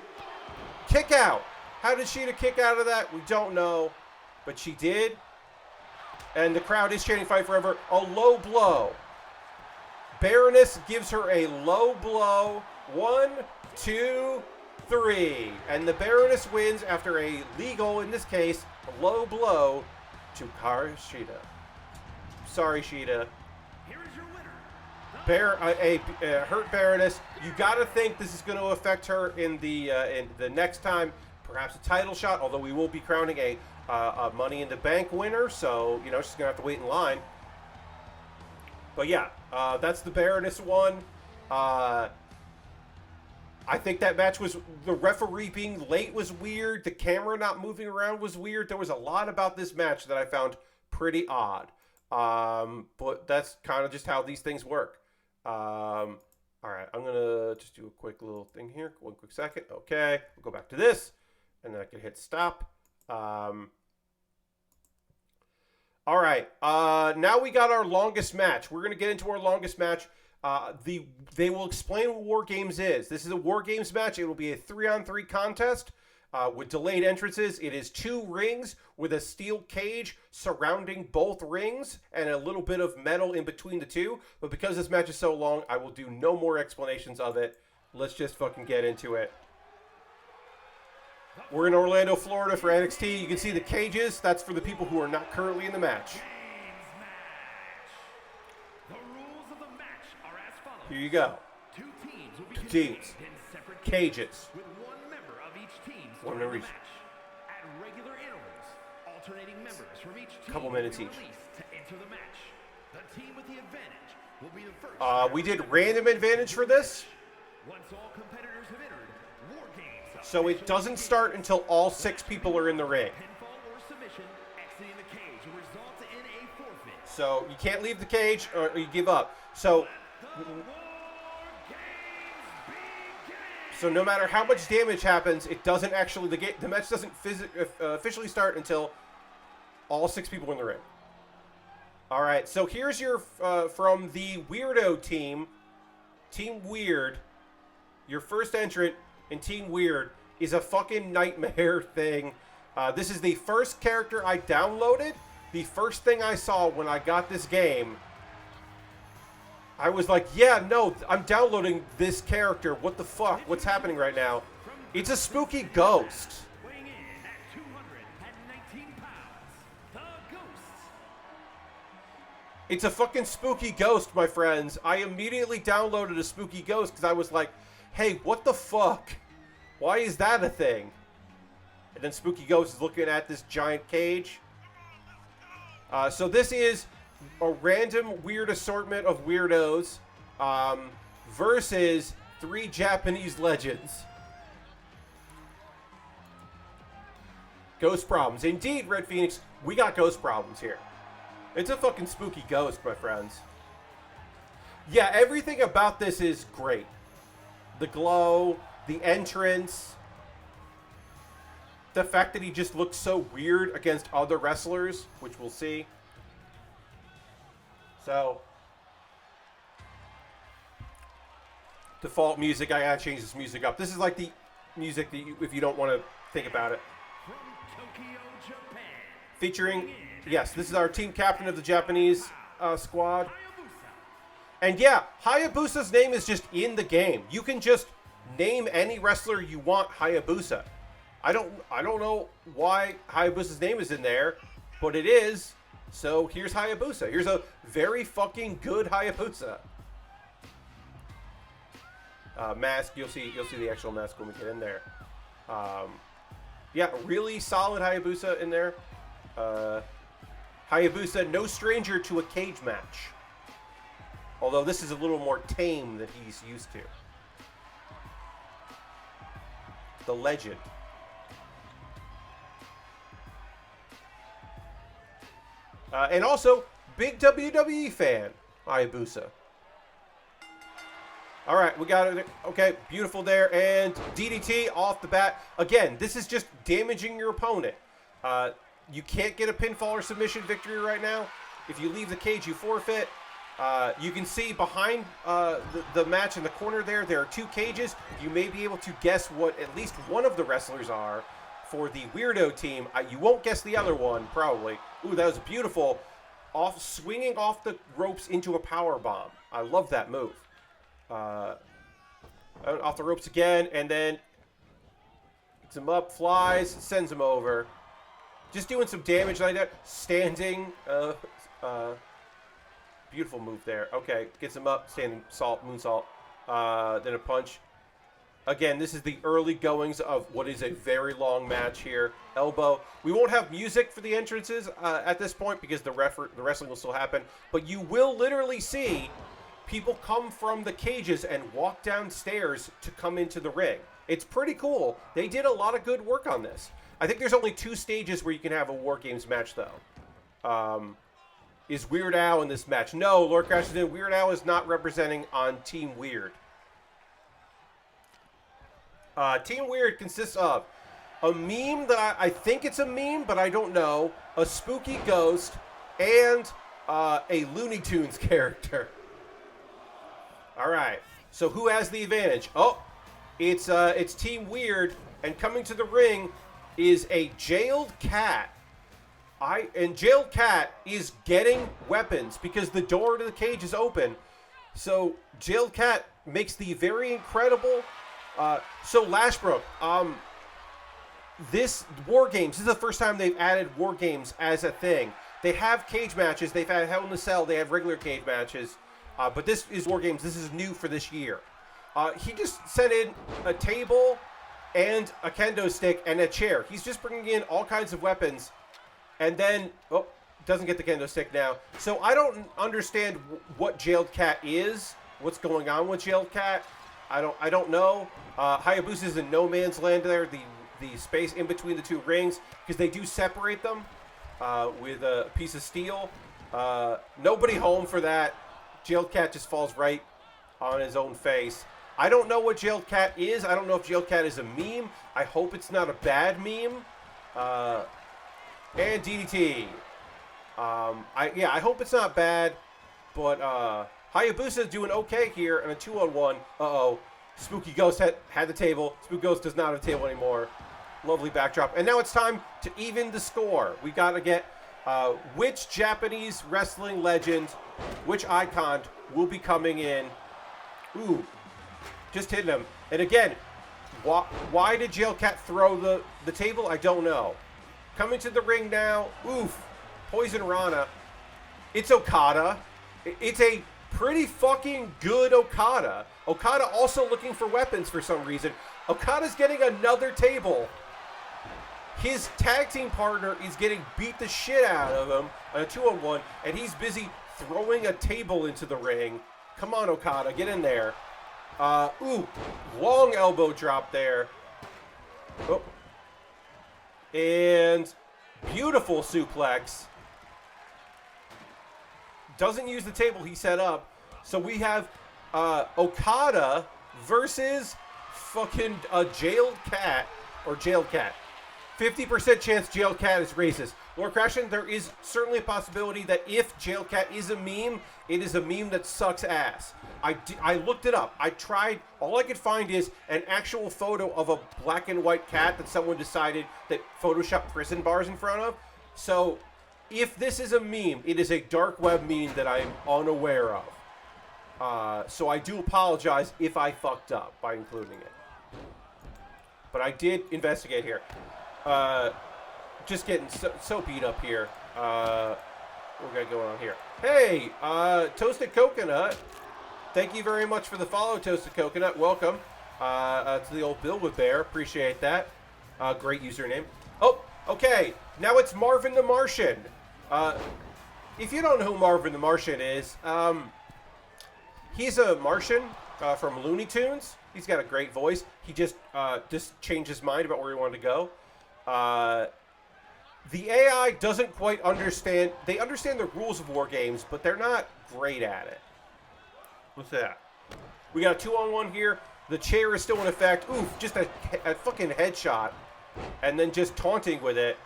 kick out. How did Shida kick out of that? We don't know, but she did. And the crowd is chanting "Fight Forever." A low blow. Baroness gives her a low blow. 1, 2, 3. And the Baroness wins after a legal, in this case, low blow to Shida. Sorry, Shida. Here is your winner. A hurt Baroness. You got to think this is going to affect her in the next time. Perhaps a title shot, although we will be crowning a Money in the Bank winner, so, you know, she's going to have to wait in line. But, yeah, that's the Baroness one. I think that match was, the referee being late was weird. The camera not moving around was weird. There was a lot about this match that I found pretty odd. But that's kind of just how these things work. All right, I'm going to just do a quick little thing here. 1 quick second. Okay, we'll go back to this, and then I can hit stop. All right, now we got our longest match. We're going to get into our longest match. They will explain what War Games is. This is a War Games match. It will be a 3-on-3 contest with delayed entrances. It is 2 rings with a steel cage surrounding both rings and a little bit of metal in between the two. But because this match is so long, I will do no more explanations of it. Let's just fucking get into it. We're in Orlando, Florida for NXT. You can see the cages. That's for the people who are not currently in the match. The rules of the match are as follows. Here you go. 2 teams will be 2 contained teams. in separate Cages. with 1 member of each team One starting member the each. match. At regular intervals, alternating members from each team Couple will minutes be each. released to enter the match. The team with the advantage will be the first. We did random advantage for this. Once all competitors have entered, War Games. So it doesn't start until all 6 people are in the ring. Pinfall or submission, exiting the cage will result in a forfeit. So you can't leave the cage or you give up. So So no matter how much damage happens, it doesn't actually the match doesn't officially start until all 6 people in the ring. All right, so here's your from the Weirdo team, Team Weird. Your first entrant in Team Weird is a fucking nightmare thing. This is the first character I downloaded. The first thing I saw when I got this game, I was like, yeah, no, I'm downloading this character. What the fuck? What's happening right now? It's a spooky ghost. Weighing in at 219 pounds, the Ghosts. It's a fucking spooky ghost, my friends. I immediately downloaded a spooky ghost because I was like, hey, what the fuck? Why is that a thing? And then Spooky Ghost is looking at this giant cage. So this is a random weird assortment of weirdos versus 3 Japanese legends. Ghost problems. Indeed, Red Phoenix, we got ghost problems here. It's a fucking spooky ghost, my friends. Yeah, everything about this is great. The glow, the entrance, the fact that he just looks so weird against other wrestlers, which we'll see. So, default music, I gotta change this music up. This is like the music that if you don't want to think about it. From Tokyo, Japan. Featuring, yes, this is our team captain of the Japanese squad. Hayabusa. And yeah, Hayabusa's name is just in the game. You can just name any wrestler you want Hayabusa. I don't know why Hayabusa's name is in there, but it is. So here's Hayabusa. Here's a very fucking good Hayabusa. Mask, you'll see the actual mask when we get in there. Yeah, really solid Hayabusa in there. Hayabusa, no stranger to a cage match. Although this is a little more tame than he's used to. The legend. And also, big WWE fan, Hayabusa. All right, we got it. Okay, beautiful there. And DDT off the bat. Again, this is just damaging your opponent. You can't get a pinfall or submission victory right now. If you leave the cage, you forfeit. You can see behind the match in the corner there are 2 cages. You may be able to guess what at least one of the wrestlers are for the Weirdo team. You won't guess the other one, probably. Ooh, that was beautiful. Swinging off the ropes into a power bomb. I love that move. Off the ropes again, and then gets him up, flies, sends him over. Just doing some damage like that. Standing. Beautiful move there. Okay, gets him up, standing moonsault. Then a punch. Again, this is the early goings of what is a very long match here. Elbow. We won't have music for the entrances at this point because the wrestling will still happen. But you will literally see people come from the cages and walk downstairs to come into the ring. It's pretty cool. They did a lot of good work on this. I think there's only 2 stages where you can have a War Games match, though. Is Weird Al in this match? No, Lord Crash is in. Weird Al is not representing on Team Weird. Team Weird consists of a meme that I think it's a meme, but I don't know, a spooky ghost, and a Looney Tunes character. All right, so who has the advantage? Oh, it's Team Weird, and coming to the ring is a jailed cat. And jailed cat is getting weapons because the door to the cage is open. So jailed cat makes the very incredible. So Lashbrook, this War Games, this is the first time they've added War Games as a thing. They have cage matches. They've had Hell in a Cell. They have regular cage matches. But this is War Games. This is new for this year. He just sent in a table and a kendo stick and a chair. He's just bringing in all kinds of weapons. And then, doesn't get the kendo stick now. So I don't understand what Jailed Cat is. What's going on with Jailed Cat? I don't know. Hayabusa is in no man's land there. The space in between the 2 rings, because they do separate them with a piece of steel. Nobody home for that. Jailed Cat just falls right on his own face. I don't know what Jailed Cat is. I don't know if Jailed Cat is a meme. I hope it's not a bad meme. And DDT. I hope it's not bad. But Hayabusa is doing okay here in a 2-on-1. Uh-oh. Spooky Ghost had the table. Spooky Ghost does not have the table anymore. Lovely backdrop. And now it's time to even the score. We got to get which Japanese wrestling legend, which icon will be coming in. Ooh. Just hitting him. And again, why did Jail Cat throw the table? I don't know. Coming to the ring now. Oof. Poison Rana. It's Okada. It's a pretty fucking good Okada. Okada also looking for weapons for some reason. Okada's getting another table. His tag team partner is getting beat the shit out of him on a 2-on-1, and he's busy throwing a table into the ring. Come on, Okada, get in there. Ooh, long elbow drop there. Oh. And beautiful suplex. Doesn't use the table he set up. So we have Okada versus fucking Jailed Cat, or Jailed Cat. 50% chance Jailed Cat is racist. Lord Crashin, there is certainly a possibility that if Jailed Cat is a meme, it is a meme that sucks ass. I looked it up. I tried. All I could find is an actual photo of a black and white cat that someone decided that Photoshopped prison bars in front of. So if this is a meme, it is a dark web meme that I am unaware of. So I do apologize if I fucked up by including it. But I did investigate here. Just getting so beat up here. What we got going on here? Hey, Toasted Coconut. Thank you very much for the follow, Toasted Coconut. Welcome to the old Billwood Bear. Appreciate that. Great username. Oh, okay. Now it's Marvin the Martian. If you don't know who Marvin the Martian is, he's a Martian from Looney Tunes. He's got a great voice. He just changed his mind about where he wanted to go. The AI doesn't quite understand. They understand the rules of war games, but they're not great at it. What's that? We got a 2-on-1 here. The chair is still in effect. Oof, just a fucking headshot. And then just taunting with it.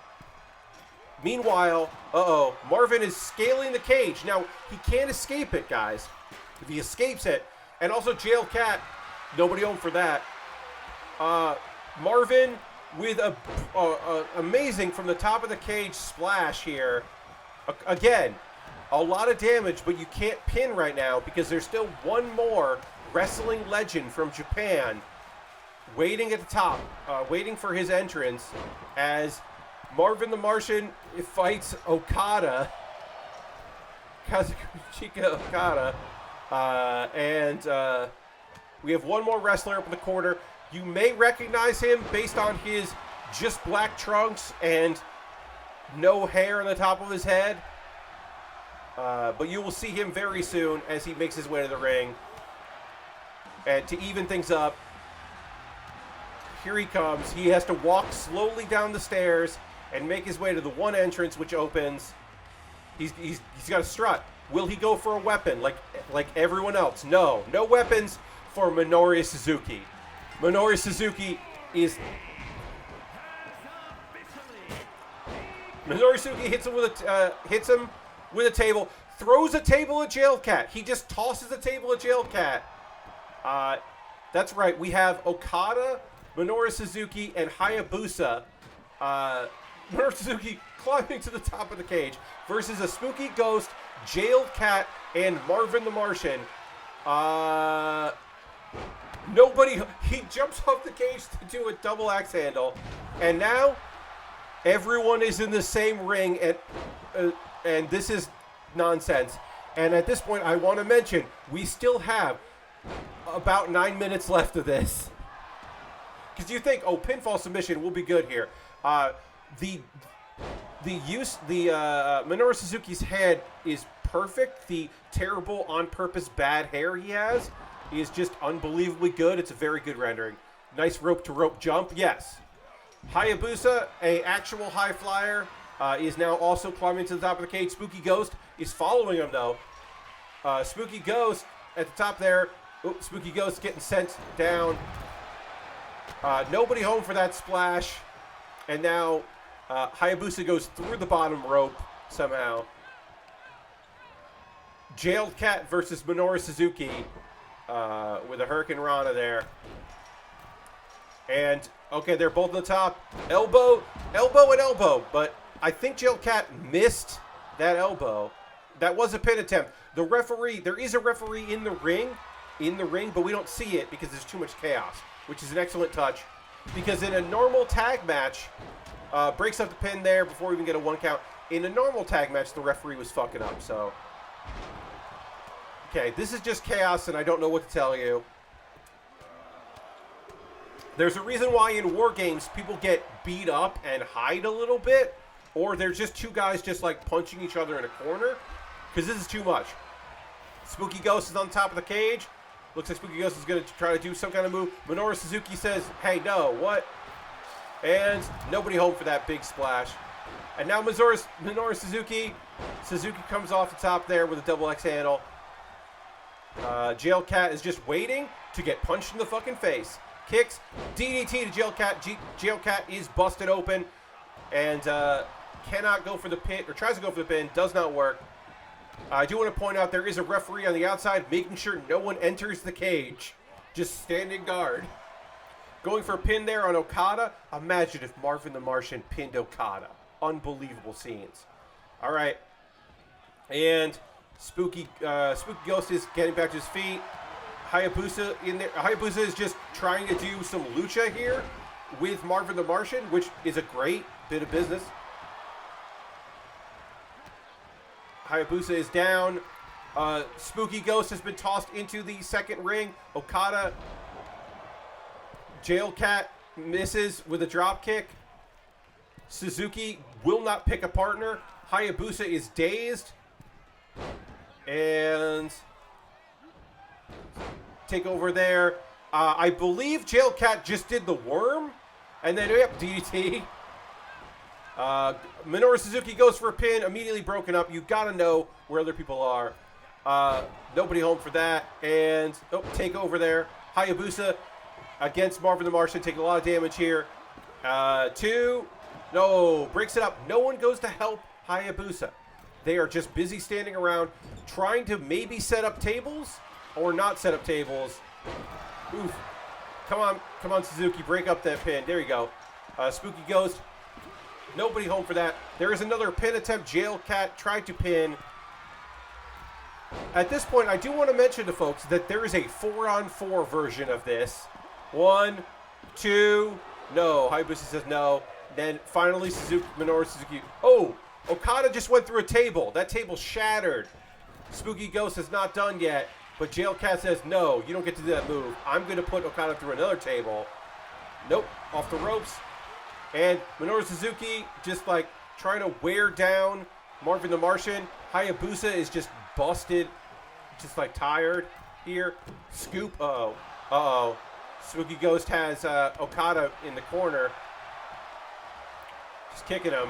Meanwhile, Marvin is scaling the cage. Now, he can't escape it, guys. If he escapes it, and also Jailed Cat, nobody home for that. Marvin with a amazing from the top of the cage splash here. Again, a lot of damage, but you can't pin right now because there's still one more wrestling legend from Japan waiting at the top, waiting for his entrance as Marvin the Martian fights Okada, Kazuchika Okada, and we have one more wrestler up in the corner. You may recognize him based on his just black trunks and no hair on the top of his head. But you will see him very soon as he makes his way to the ring. And to even things up, here he comes. He has to walk slowly down the stairs and make his way to the one entrance which opens. He's got a strut. Will he go for a weapon like everyone else? No. No weapons for Minoru Suzuki. Minoru Suzuki is... Minoru Suzuki hits him with a table, throws a table at Jailed Cat. He just tosses a table at Jailed Cat. That's right. We have Okada, Minoru Suzuki, and Hayabusa. Minoru Suzuki climbing to the top of the cage versus a Spooky Ghost, Jailed Cat, and Marvin the Martian. Nobody, he jumps off the cage to do a double axe handle, and now everyone is in the same ring, and this is nonsense. And at this point, I want to mention, we still have about 9 minutes left of this. Because you think, oh, pinfall submission will be good here. Minoru Suzuki's head is perfect. The terrible, on-purpose bad hair he has is just unbelievably good. It's a very good rendering. Nice rope-to-rope jump, yes. Hayabusa, a actual high flyer, is now also climbing to the top of the cage. Spooky Ghost is following him, though. Spooky Ghost at the top there Oops, Spooky Ghost getting sent down. Nobody home for that splash. And now Hayabusa goes through the bottom rope somehow. Jailed Cat versus Minoru Suzuki with a Hurricane Rana there. And, okay, they're both on the top. Elbow, elbow, and elbow. But I think Jailed Cat missed that elbow. That was a pin attempt. The referee, there is a referee in the ring, but we don't see it because there's too much chaos, which is an excellent touch. Because in a normal tag match, breaks up the pin there before we even get a 1 count. In a normal tag match, the referee was fucking up, so. Okay, this is just chaos, and I don't know what to tell you. There's a reason why in War Games, people get beat up and hide a little bit, or they're just two guys just like punching each other in a corner, because this is too much. Spooky Ghost is on top of the cage. Looks like Spooky Ghost is going to try to do some kind of move. Minoru Suzuki says, hey, no, what? And nobody home for that big splash. And now Minoru Suzuki. Suzuki comes off the top there with a double X handle. Jail Cat is just waiting to get punched in the fucking face. Kicks, DDT to Jail Cat. Jail Cat is busted open and cannot go for the pin, or tries to go for the pin, does not work. I do want to point out there is a referee on the outside making sure no one enters the cage. Just standing guard. Going for a pin there on Okada. Imagine if Marvin the Martian pinned Okada. Unbelievable scenes. All right. And Spooky Ghost is getting back to his feet. Hayabusa in there. Hayabusa is just trying to do some lucha here with Marvin the Martian, which is a great bit of business. Hayabusa is down. Spooky Ghost has been tossed into the second ring. Okada. Jail Cat misses with a drop kick. Suzuki will not pick a partner. Hayabusa is dazed. And take over there. I believe Jail Cat just did the worm. And then, yep, DDT. Minoru Suzuki goes for a pin, immediately broken up. You gotta know where other people are. Nobody home for that. And, take over there. Hayabusa against Marvin the Martian, taking a lot of damage here. 2. No, breaks it up. No one goes to help Hayabusa. They are just busy standing around, trying to maybe set up tables or not set up tables. Oof. Come on, Suzuki, break up that pin. There you go. Spooky Ghost. Nobody home for that. There is another pin attempt. Jail Cat tried to pin. At this point, I do want to mention to folks that there is a 4-on-4 version of this. 1, 2, no. Hayabusa says no. Then finally, Minoru Suzuki. Oh, Okada just went through a table. That table shattered. Spooky Ghost is not done yet, but Jail Cat says no. You don't get to do that move. I'm going to put Okada through another table. Nope, off the ropes. And Minoru Suzuki just like trying to wear down Marvin the Martian. Hayabusa is just busted, just like tired here. Scoop. Uh-oh. Spooky Ghost has Okada in the corner. Just kicking him.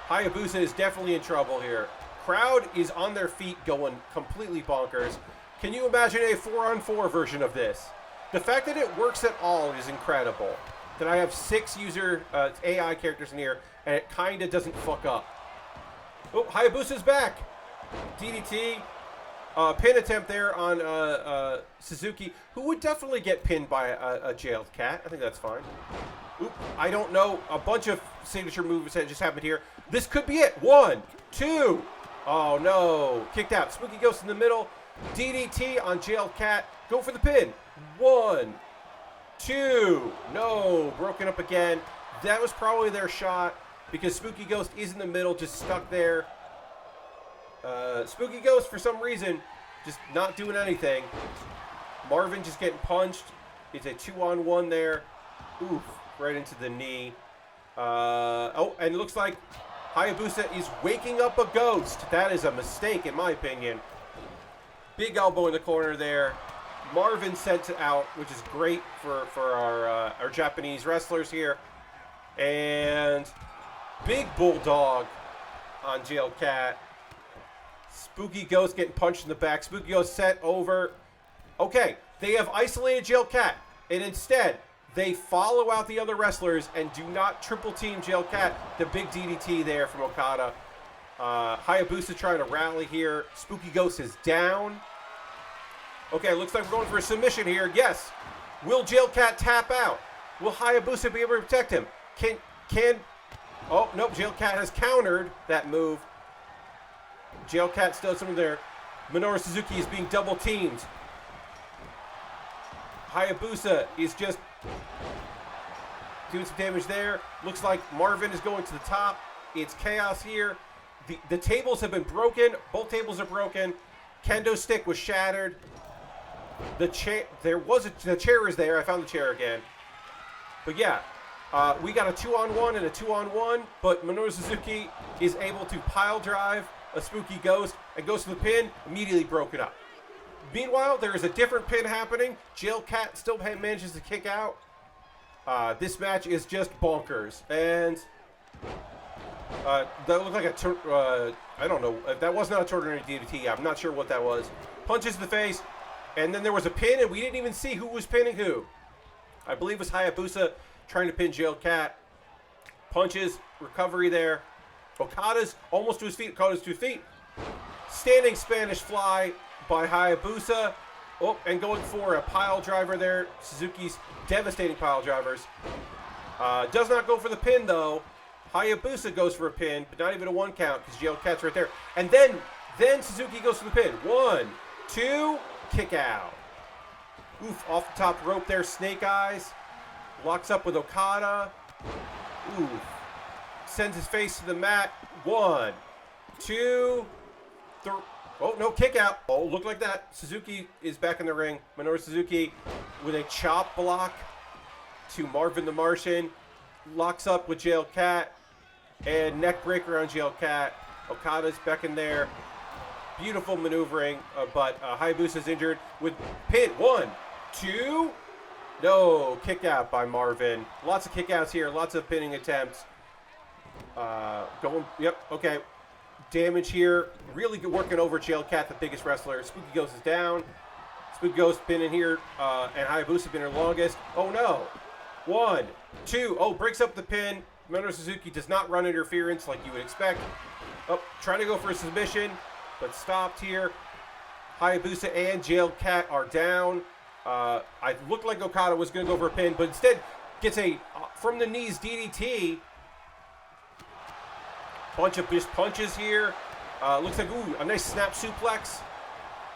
Hayabusa is definitely in trouble here. Crowd is on their feet going completely bonkers. Can you imagine a 4-on-4 version of this? The fact that it works at all is incredible. That I have 6 user AI characters in here, and it kind of doesn't fuck up. Oh, Hayabusa's back. DDT. Pin attempt there on Suzuki, who would definitely get pinned by a jailed cat. I think that's fine. Oop, I don't know. A bunch of signature moves that just happened here. This could be it. 1, 2. Oh, no. Kicked out. Spooky Ghost in the middle. DDT on jailed cat. Go for the pin. 1, 2. No. Broken up again. That was probably their shot because Spooky Ghost is in the middle, just stuck there. Spooky Ghost, for some reason, just not doing anything. Marvin just getting punched. It's a 2-on-1 there. Oof. Right into the knee. Oh, and it looks like Hayabusa is waking up a ghost. That is a mistake, in my opinion. Big elbow in the corner there. Marvin sent out, which is great for our Japanese wrestlers here. And big bulldog on Jail Cat. Spooky Ghost getting punched in the back. Spooky Ghost set over. Okay, They have isolated Jail Cat, and instead, they follow out the other wrestlers and do not triple team Jail Cat. The big DDT there from Okada. Hayabusa trying to rally here. Spooky Ghost is down. Okay, looks like we're going for a submission here. Yes. Will Jail Cat tap out? Will Hayabusa be able to protect him? Oh, nope, Jail Cat has countered that move. Jail Cat still something there. Minoru Suzuki is being double teamed. Hayabusa is just doing some damage there. Looks like Marvin is going to the top. It's chaos here. The tables have been broken. Both tables are broken. Kendo stick was shattered. The chair is there. I found the chair again. But yeah, we got a 2-on-1 and a 2-on-1. But Minoru Suzuki is able to pile drive a Spooky Ghost and goes to the pin. Immediately broken up. Meanwhile, there is a different pin happening. Jail Cat still manages to kick out. This match is just bonkers. And that looked like I don't know. That was not a ordinary DDT. I'm not sure what that was. Punches to the face. And then there was a pin, and we didn't even see who was pinning who. I believe it was Hayabusa trying to pin Jail Cat. Punches. Recovery there. Okada's almost to his feet. Okada's to his feet. Standing Spanish fly by Hayabusa. Oh, and going for a pile driver there. Suzuki's devastating pile drivers. Does not go for the pin, though. Hayabusa goes for a pin, but not even a 1 count because Jail Cat's right there. And then Suzuki goes for the pin. 1, 2, kick out. Oof, off the top rope there. Snake Eyes. Locks up with Okada. Oof. Sends his face to the mat. 1, 2, 3. Oh, no, kick out. Oh, looked like that. Suzuki is back in the ring. Minoru Suzuki with a chop block to Marvin the Martian. Locks up with Jail Cat. And neck breaker on Jail Cat. Okada's back in there. Beautiful maneuvering, but Hayabusa's injured with pin. 1, 2. No, kick out by Marvin. Lots of kick outs here. Lots of pinning attempts. Yep, okay. Damage here. Really good working over Jail Cat, the biggest wrestler. Spooky Ghost is down. Spooky Ghost pinning here, and Hayabusa pinning longest. Oh no. 1, 2. Oh, breaks up the pin. Minoru Suzuki does not run interference like you would expect. Oh, trying to go for a submission, but stopped here. Hayabusa and Jail Cat are down. I looked like Okada was going to go for a pin, but instead gets a from the knees DDT. Bunch of just punches here. Looks like, a nice snap suplex.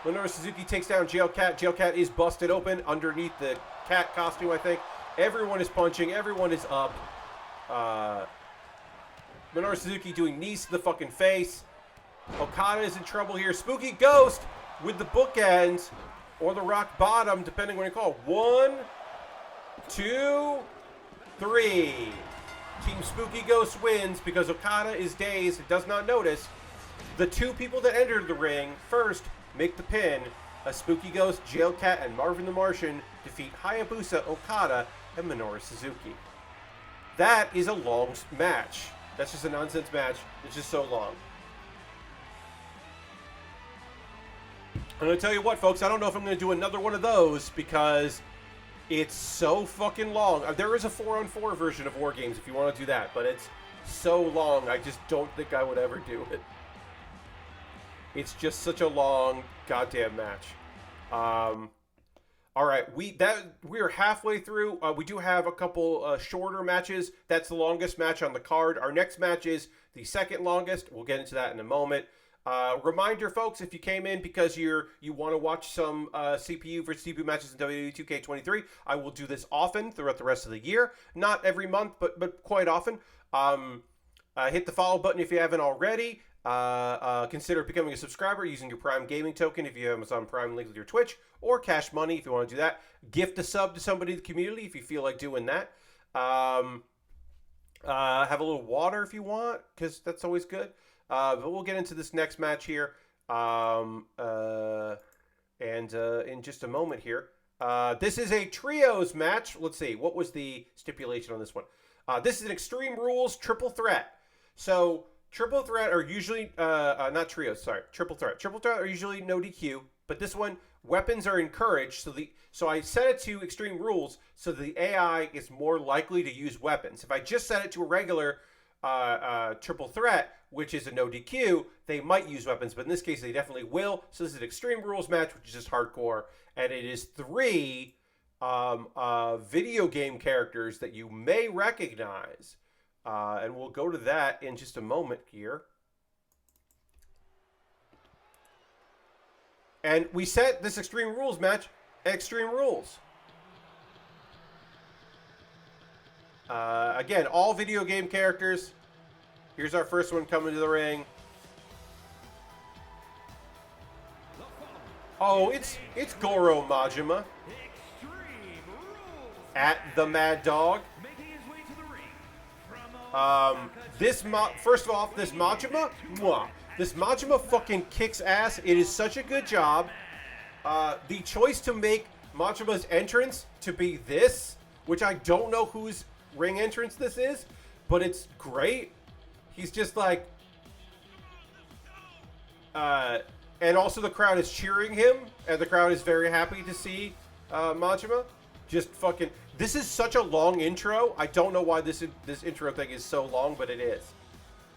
Minoru Suzuki takes down Jail Cat. Jail Cat is busted open underneath the cat costume, I think. Everyone is punching. Everyone is up. Minoru Suzuki doing knees to the fucking face. Okada is in trouble here. Spooky Ghost with the bookends or the rock bottom, depending when you call. 1, 2, 3. Team Spooky Ghost wins because Okada is dazed and does not notice. The 2 people that entered the ring first make the pin. A Spooky Ghost, Jail Cat, and Marvin the Martian defeat Hayabusa, Okada, and Minoru Suzuki. That is a long match. That's just a nonsense match. It's just so long. I'm going to tell you what, folks. I don't know if I'm going to do another one of those because it's so fucking long. There is a 4-on-4 version of War Games if you want to do that, but it's so long. I just don't think I would ever do it. It's just such a long goddamn match. All right, we're halfway through. We do have a couple shorter matches. That's the longest match on the card. Our next match is the second longest. We'll get into that in a moment. Reminder, folks, if you came in because you want to watch some CPU versus CPU matches in WWE 2K23, I will do this often throughout the rest of the year. Not every month, but quite often. Hit the follow button if you haven't already. Consider becoming a subscriber using your Prime Gaming token if you have Amazon Prime linked with your Twitch, or Cash Money if you want to do that. Gift a sub to somebody in the community if you feel like doing that. Have a little water if you want, because that's always good. But we'll get into this next match here. In just a moment here. This is a trios match. Let's see. What was the stipulation on this one? This is an Extreme Rules triple threat. So, triple threat are usually, not trios, sorry. Triple threat. Triple threat are usually no DQ. But this one, weapons are encouraged. So I set it to extreme rules so the AI is more likely to use weapons. If I just set it to a regular triple threat, which is a no DQ, they might use weapons, but in this case they definitely will. So this is an extreme rules match, which is just hardcore, and it is 3 video game characters that you may recognize, and we'll go to that in just a moment here. And we set this extreme rules match at extreme rules. Again, all video game characters. Here's our first one coming to the ring. Oh, it's Goro Majima at the Mad Dog. First of all, this Majima, this Majima fucking kicks ass. It is such a good job. The choice to make Majima's entrance to be this, which I don't know whose ring entrance this is, but it's great. He's just like, and also the crowd is cheering him, and the crowd is very happy to see Majima. Just fucking, this is such a long intro. I don't know why this intro thing is so long, but it is.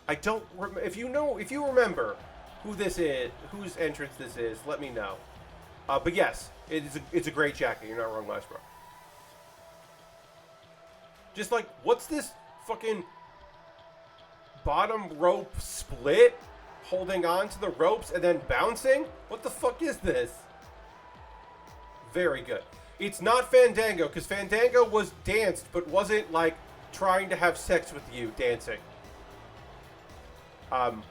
I don't. If you remember who this is, whose entrance this is, let me know. But yes, it's a great jacket. You're not wrong, Lashbro. Just like, what's this fucking bottom rope split, holding on to the ropes and then bouncing? What the fuck is this? Very good. It's not Fandango, because Fandango was danced, but wasn't like trying to have sex with you dancing.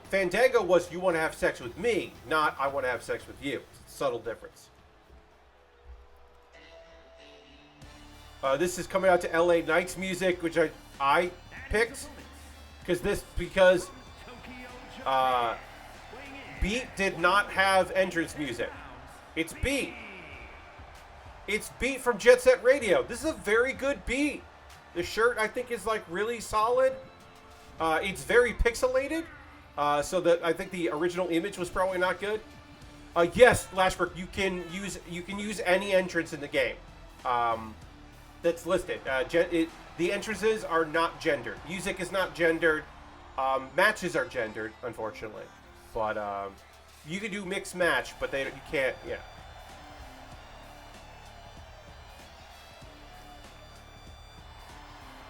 Fandango was, you want to have sex with me, not I want to have sex with you. It's a subtle difference. This is coming out to LA Knights music, which I picked because Beat did not have entrance music. It's Beat. It's Beat from Jet Set Radio. This is a very good beat. The shirt, I think, is like really solid. It's very pixelated, so that I think the original image was probably not good. Yes, Lashbrook, you can use any entrance in the game that's listed. The entrances are not gendered. Music is not gendered. Matches are gendered, unfortunately. But you can do mixed match, but you can't. Yeah.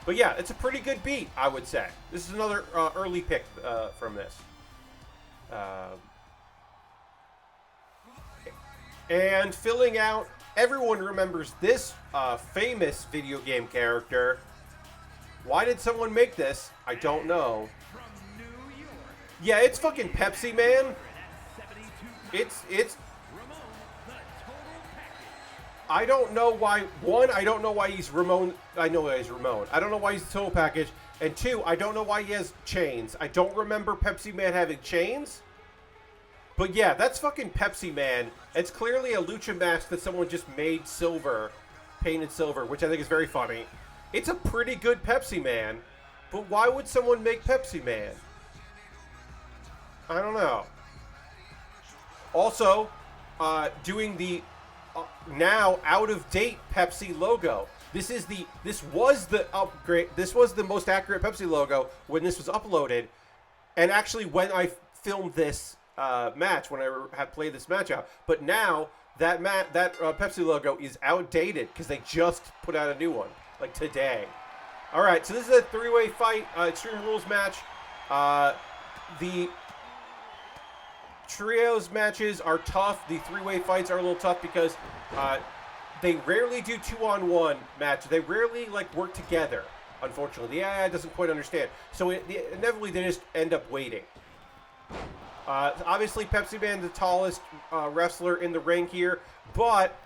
But yeah, it's a pretty good beat, I would say. This is another early pick from this. And filling out, everyone remembers this famous video game character. Why did someone make this? I don't know. Yeah, it's fucking Pepsi Man. It's I don't know why. One, I don't know why he's Ramon. I know why he's Ramon. I don't know why he's the total package. And two, I don't know why he has chains. I don't remember Pepsi Man having chains. But yeah, that's fucking Pepsi Man. It's clearly a lucha mask that someone just made silver, painted silver, which I think is very funny. It's a pretty good Pepsi Man, but why would someone make Pepsi Man? I don't know. Also, doing the now out of date Pepsi logo. This was the upgrade. This was the most accurate Pepsi logo when this was uploaded, and actually when I filmed this match, when I had played this match out. But now that Pepsi logo is outdated because they just put out a new one like today. All right, so this is a three-way fight, Extreme Rules match. The trios matches are tough. The three-way fights are a little tough because they rarely do 2-on-1 match. They rarely like work together. Unfortunately, the AI doesn't quite understand. So inevitably, they just end up waiting. Obviously, Pepsi Man, the tallest wrestler in the ring here, but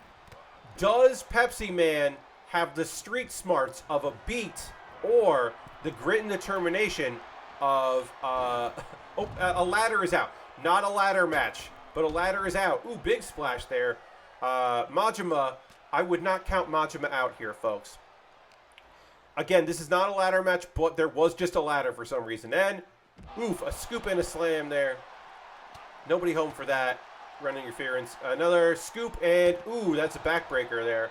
does Pepsi Man have the street smarts of a Beat or the grit and determination of a ladder is out? Not a ladder match, but a ladder is out. Ooh, big splash there. Majima, I would not count Majima out here, folks. Again, this is not a ladder match, but there was just a ladder for some reason. And, oof, a scoop and a slam there. Nobody home for that. running interference. Another scoop, and ooh, that's a backbreaker there.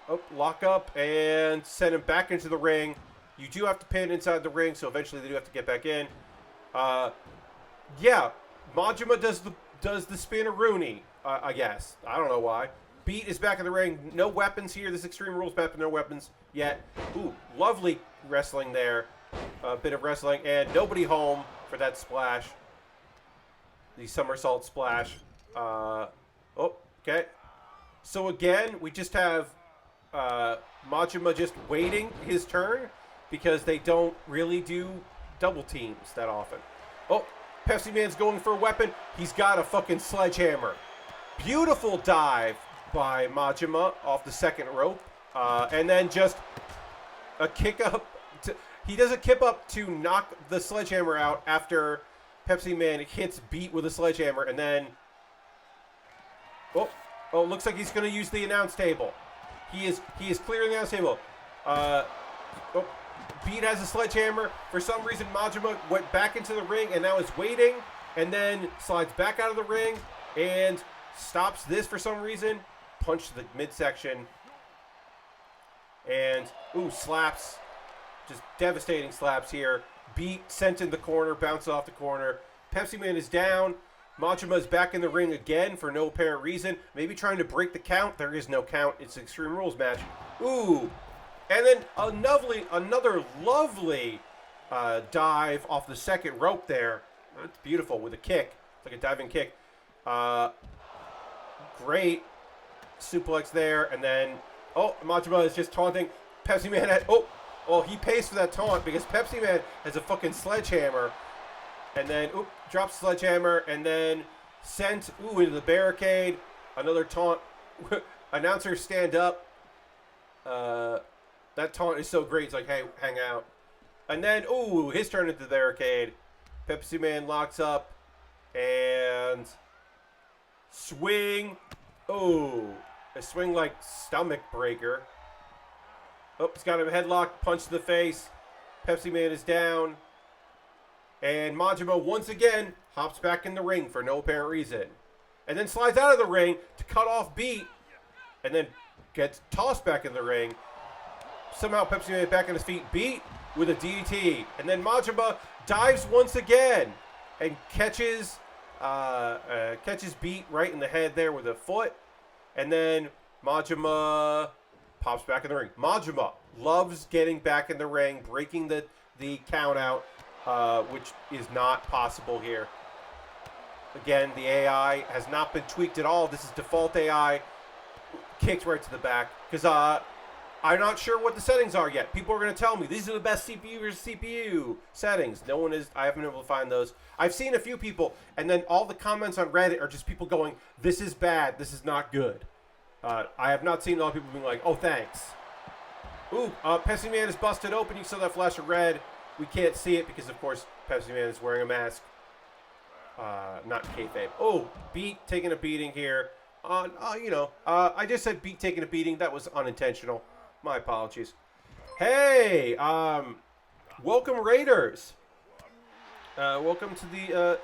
Oh, lock up and send him back into the ring. You do have to pin inside the ring, so eventually they do have to get back in. Yeah, Majima does the spin-a-rooney, I guess. I don't know why. Beat is back in the ring. No weapons here. This Extreme Rules match, but no weapons yet. Ooh, lovely wrestling there. A bit of wrestling, and nobody home for that splash. The somersault splash. Oh, okay. So again, we just have Majima just waiting his turn because they don't really do double teams that often. Oh, Pepsi Man's going for a weapon. He's got a fucking sledgehammer. Beautiful dive by Majima off the second rope. And then just a kick up. He does a kick up to knock the sledgehammer out after Pepsi Man hits Beat with a sledgehammer. And then, oh, looks like he's going to use the announce table. He is clearing the announce table. Beat has a sledgehammer. For some reason, Majima went back into the ring and now is waiting. And then slides back out of the ring and stops this for some reason. Punch to the midsection. And, ooh, slaps. Just devastating slaps here. Beat sent in the corner, bounces off the corner. Pepsi Man is down. Majima is back in the ring again for no apparent reason. Maybe trying to break the count. There is no count. It's an Extreme Rules match. Ooh. And then another lovely dive off the second rope there. That's beautiful with a kick. It's like a diving kick. Great suplex there. And then, oh, Majima is just taunting Pepsi Man at, well, he pays for that taunt because Pepsi Man has a fucking sledgehammer. And then, drops sledgehammer and then sent, into the barricade. Another taunt. Announcers stand up. That taunt is so great. It's like, hey, hang out. And then, his turn into the barricade. Pepsi Man locks up. And swing. A swing like stomach breaker. He's got him headlock, punch to the face. Pepsi Man is down. And Majima once again hops back in the ring for no apparent reason. And then slides out of the ring to cut off Beat. And then gets tossed back in the ring. Somehow Pepsi Man back on his feet. Beat with a DDT. And then Majima dives once again. And catches Beat right in the head there with a foot. And then Majima pops back in the ring. Majima loves getting back in the ring, breaking the count out, which is not possible here. Again, the AI has not been tweaked at all. This is default AI. Kicked right to the back. Because I'm not sure what the settings are yet. People are going to tell me these are the best CPU versus CPU settings. No one is. I haven't been able to find those. I've seen a few people, and then all the comments on Reddit are just people going, this is bad. This is not good. I have not seen a lot of people being like, oh, thanks. Pepsi Man is busted open. You saw that flash of red. We can't see it because, of course, Pepsi Man is wearing a mask. Not kayfabe. Beat taking a beating here. I just said Beat taking a beating. That was unintentional. My apologies. Hey, welcome Raiders. Welcome to the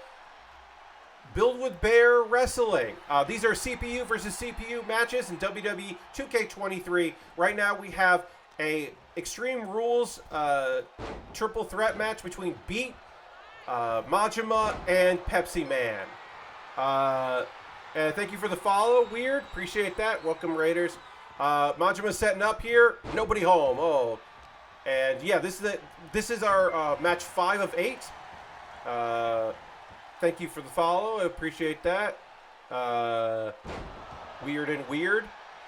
Build with Bear Wrestling. These are CPU versus CPU matches in WWE 2K23. Right now we have a Extreme Rules triple threat match between Beat, Majima, and Pepsi Man. And thank you for the follow, Weird. Appreciate that. Welcome, Raiders. Majima's setting up here. Nobody home. And yeah, this is our match 5 of 8. Thank you for the follow. I appreciate that. Weird and Weird.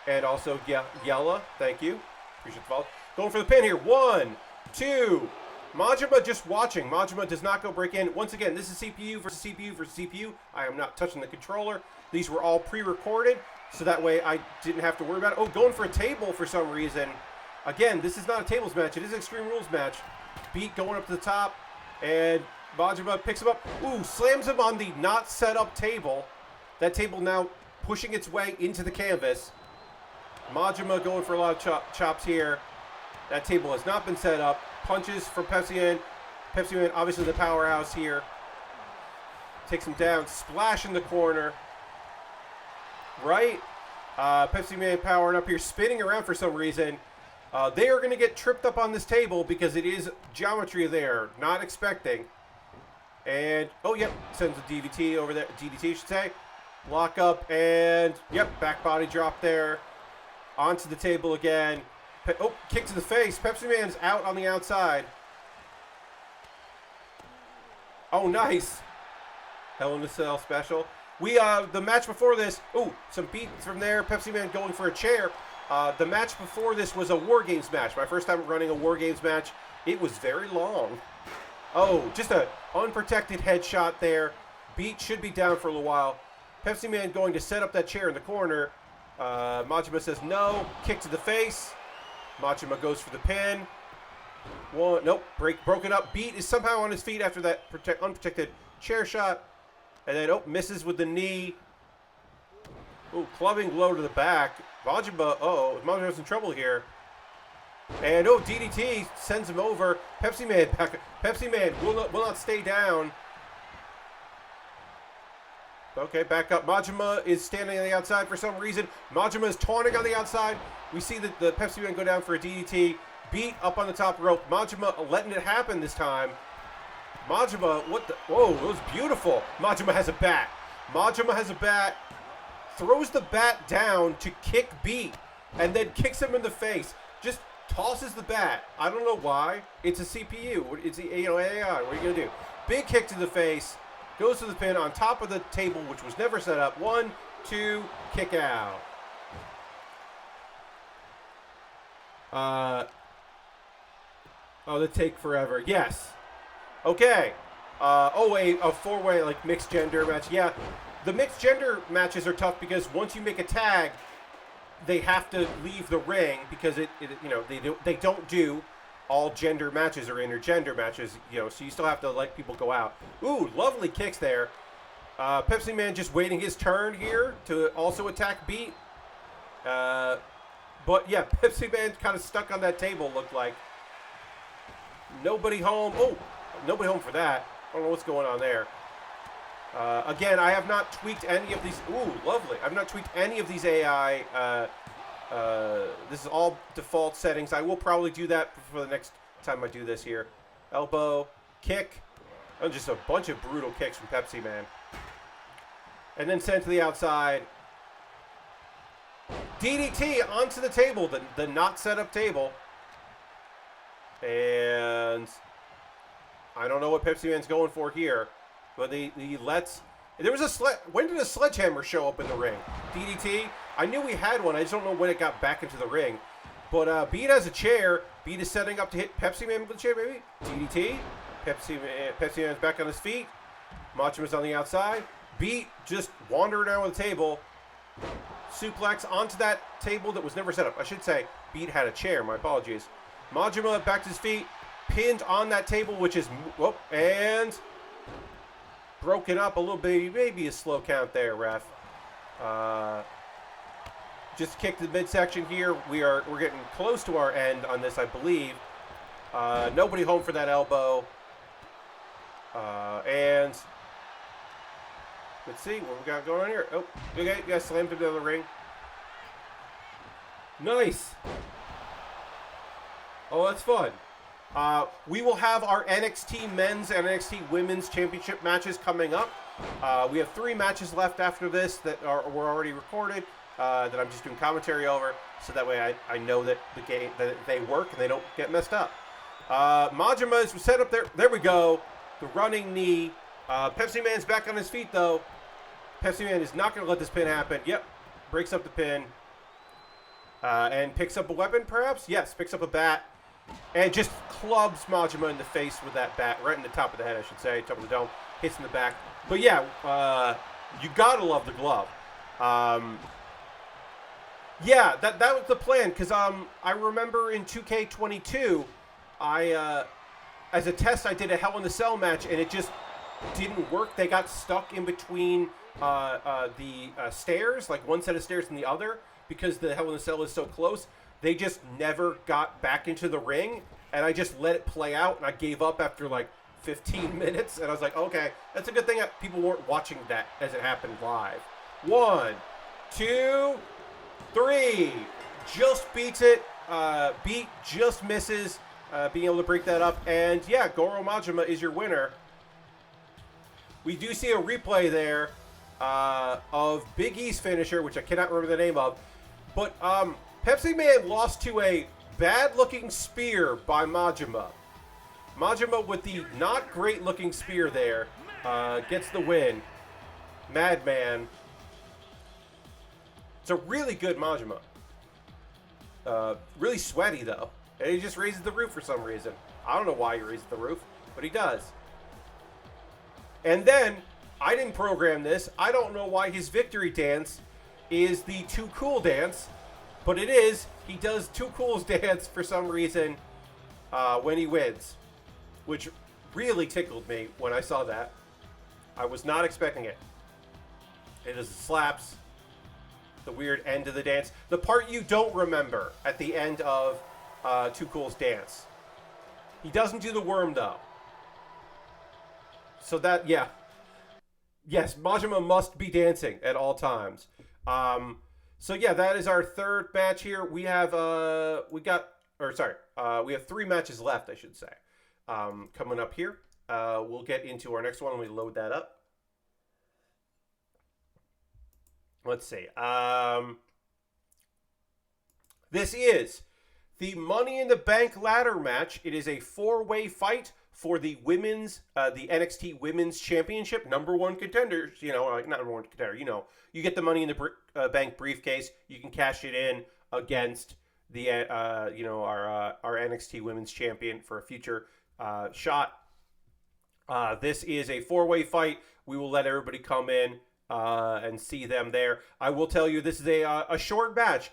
And also Yella. Thank you. Appreciate the follow. Going for the pin here. 1, 2. Majima just watching. Majima does not go break in. Once again, this is CPU versus CPU versus CPU. I am not touching the controller. These were all pre-recorded, so that way I didn't have to worry about it. Going for a table for some reason. Again, this is not a tables match. It is an Extreme Rules match. Beat going up to the top, and Majima picks him up. Slams him on the not set up table. That table now pushing its way into the canvas. Majima going for a lot of chops here. That table has not been set up. Punches from Pepsi Man. Pepsi Man obviously the powerhouse here. takes him down, splash in the corner. Right? Pepsi Man powering up here, spinning around for some reason. They are going to get tripped up on this table because it is geometry there, not expecting. And, oh, yep, sends a DDT over there, DDT, should say. Lock up, and, yep, back body drop there. Onto the table again. Oh, kick to the face. Pepsi Man's out on the outside. Oh, nice. Hell in a Cell special. The match before this, ooh, some beats from there. Pepsi Man going for a chair. The match before this was a War Games match. My first time running a War Games match. It was very long. Oh, just a unprotected headshot there. Beat should be down for a little while. Pepsi Man going to set up that chair in the corner. Majima says no. Kick to the face. Majima goes for the pin. One, nope, broken up. Beat is somehow on his feet after that unprotected chair shot. And then, oh, misses with the knee. Ooh, clubbing blow to the back. Majima's in trouble here. And, oh, DDT sends him over. Pepsi Man back. Pepsi Man will not stay down. Okay, back up. Majima is standing on the outside for some reason. Majima is taunting on the outside. We see that the Pepsi Man go down for a DDT. Beat up on the top rope. Majima letting it happen this time. Majima, what the? Whoa, it was beautiful. Majima has a bat. Majima has a bat. Throws the bat down to kick Beat. And then kicks him in the face. Just tosses the bat. I don't know why. It's a CPU. It's AI. What are you going to do? Big kick to the face. Goes to the pin on top of the table, which was never set up. 1, 2, kick out. Oh, the take forever. Yes. Okay. A four-way, like, mixed gender match. Yeah, the mixed gender matches are tough because once you make a tag, they have to leave the ring because they don't do all gender matches or intergender matches, so you still have to let people go out. Ooh, lovely kicks there. Pepsi Man just waiting his turn here to also attack Beat. But yeah, Pepsi Man's kind of stuck on that table, looked like. Nobody home. Oh, nobody home for that. I don't know what's going on there. Again, I have not tweaked any of these. Ooh, lovely. I've not tweaked any of these AI. This is all default settings. I will probably do that for the next time I do this here. Elbow, kick. Oh, just a bunch of brutal kicks from Pepsi Man. And then sent to the outside. DDT onto the table, the not set up table. And I don't know what Pepsi Man's going for here. But he lets... There was a when did a sledgehammer show up in the ring? DDT? I knew we had one. I just don't know when it got back into the ring. But Beat has a chair. Beat is setting up to hit Pepsi Man with a chair, maybe? DDT. Pepsi Man's back on his feet. Machima's on the outside. Beat just wandering around with the table. Suplex onto that table that was never set up. I should say Beat had a chair. My apologies. Majima back to his feet. Pinned on that table, which is... Whoop, and... broken up a little bit. Maybe a slow count there, ref. Just kicked the midsection here. We're getting close to our end on this, I believe. Nobody home for that elbow. And let's see what we got going on here. Oh, okay, you guys slammed him down the ring. Nice. Oh, that's fun. We will have our NXT Men's and NXT Women's Championship matches coming up. We have 3 matches left after this that were already recorded that I'm just doing commentary over, so that way I know that that they work and they don't get messed up. Majima is set up there. There we go. The running knee. Pepsi Man's back on his feet though. Pepsi Man is not going to let this pin happen. Yep, breaks up the pin and picks up a weapon, perhaps. Yes, picks up a bat. And just clubs Majima in the face with that bat, right in the top of the head, I should say, top of the dome, hits in the back. But yeah, you gotta love the glove. Yeah, that was the plan, because I remember in 2K22, as a test, I did a Hell in a Cell match, and it just didn't work. They got stuck in between the stairs, like one set of stairs and the other, because the Hell in a Cell is so close. They just never got back into the ring, and I just let it play out, and I gave up after like 15 minutes, and I was like, okay, that's a good thing that people weren't watching that as it happened live. 1, 2, 3. Just beats it. Beat just misses being able to break that up. And yeah, Goro Majima is your winner. We do see a replay there of Big E's finisher, which I cannot remember the name of. But Pepsi Man lost to a bad-looking spear by Majima. Majima with the not great-looking spear there gets the win. Madman. It's a really good Majima. Really sweaty, though. And he just raises the roof for some reason. I don't know why he raises the roof, but he does. And then, I didn't program this. I don't know why his victory dance is the Too Cool dance, but it is. He does Too Cool's dance for some reason when he wins, which really tickled me when I saw that. I was not expecting it. It is slaps. The weird end of the dance. The part you don't remember at the end of Too Cool's dance. He doesn't do the worm, though. So that, yeah. Yes, Majima must be dancing at all times. So yeah, that is our third match here. We have, we have 3 matches left, I should say. Coming up here. We'll get into our next one when we load that up. Let's see. This is the Money in the Bank ladder match. It is a 4-way fight for the women's, the NXT Women's Championship. Number 1 contenders, not number 1 contender, you get the Money in the Bank briefcase. You can cash it in against the, our NXT Women's Champion for a future shot. This is a 4-way fight. We will let everybody come in and see them there. I will tell you, this is a short match.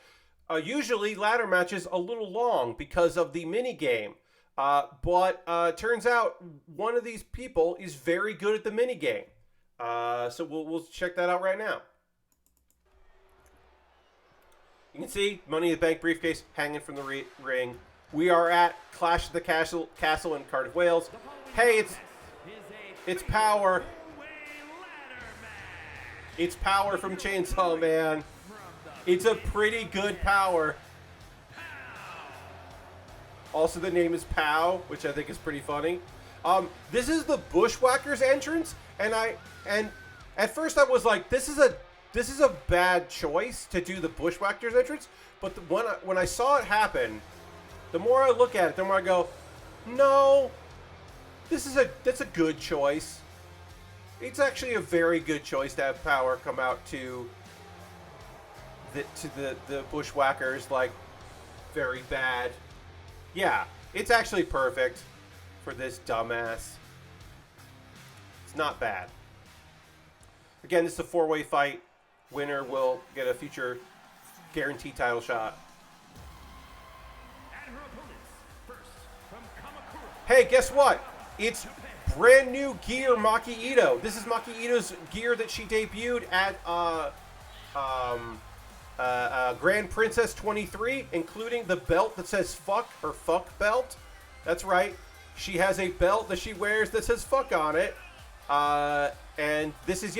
Usually, ladder matches a little long because of the mini game. But turns out one of these people is very good at the mini game. So we'll check that out right now. You can see Money in the Bank briefcase hanging from the ring. We are at Clash of the Castle in Cardiff, Wales. Hey, it's Power. It's Power from Chainsaw Man. It's a pretty good Power. Also, the name is Pow, which I think is pretty funny. This is the Bushwhackers entrance, and at first I was like, this is a bad choice to do the Bushwhackers entrance. But when I saw it happen, the more I look at it, the more I go, no, that's a good choice. It's actually a very good choice to have Power come out to the Bushwhackers, like, very bad. Yeah, it's actually perfect for this dumbass. It's not bad. Again, this is a 4-way fight. Winner will get a future guaranteed title shot. Hey, guess what? It's brand new gear Maki Ito. This is Maki Ito's gear that she debuted at Grand Princess 23, including the belt that says fuck, her fuck belt. That's right. She has a belt that she wears that says fuck on it. And this is,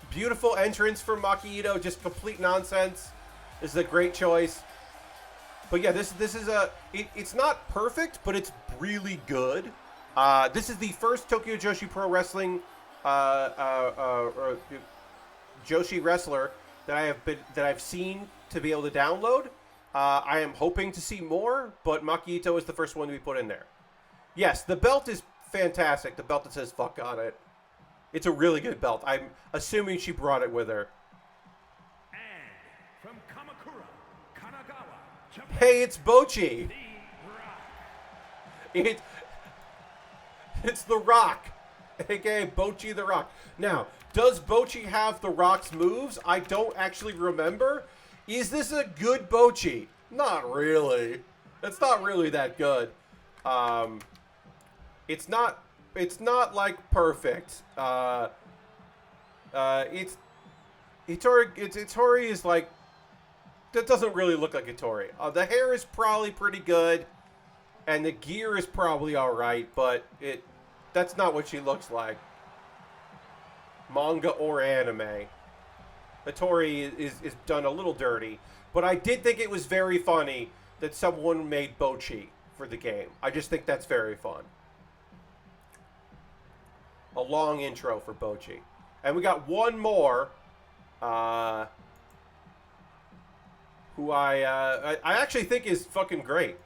beautiful entrance for Maki Ito, just complete nonsense. This is a great choice. But yeah, this is it's not perfect, but it's really good. This is the first Tokyo Joshi Pro Wrestling Joshi wrestler that I've seen to be able to download. I am hoping to see more, but Maki Ito is the first one to be put in there. Yes, the belt is fantastic. The belt that says fuck on it. It's a really good belt. I'm assuming she brought it with her. And from Kamakura, Kanagawa, Japan, Hey, it's Bochi. It's The Rock, aka Bochi the Rock. Now, does Bochi have The Rock's moves? I don't actually remember. Is this a good Bochi? Not really. It's not really that good. It's not like perfect. Hitori is like, that doesn't really look like Hitori. The hair is probably pretty good. And the gear is probably all right, but that's not what she looks like. Manga or anime. Hattori is done a little dirty. But I did think it was very funny that someone made Bochi for the game. I just think that's very fun. A long intro for Bochi. And we got one more, who I actually think is fucking great.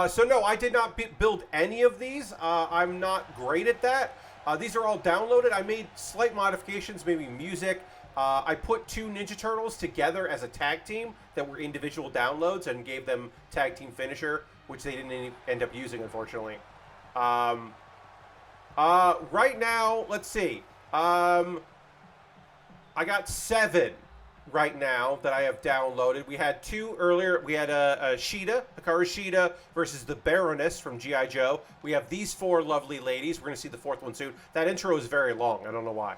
So no, I did not build any of these. I'm not great at that. These are all downloaded. I made slight modifications, maybe music. I put 2 Ninja Turtles together as a tag team that were individual downloads and gave them tag team finisher, which they didn't end up using, unfortunately. Right now, let's see. I got 7 right now that I have downloaded. We had 2 earlier. We had a Shida, Hikaru Shida versus the Baroness from G.I. Joe. We have these 4 lovely ladies. We're going to see the 4th one soon. That intro is very long. I don't know why.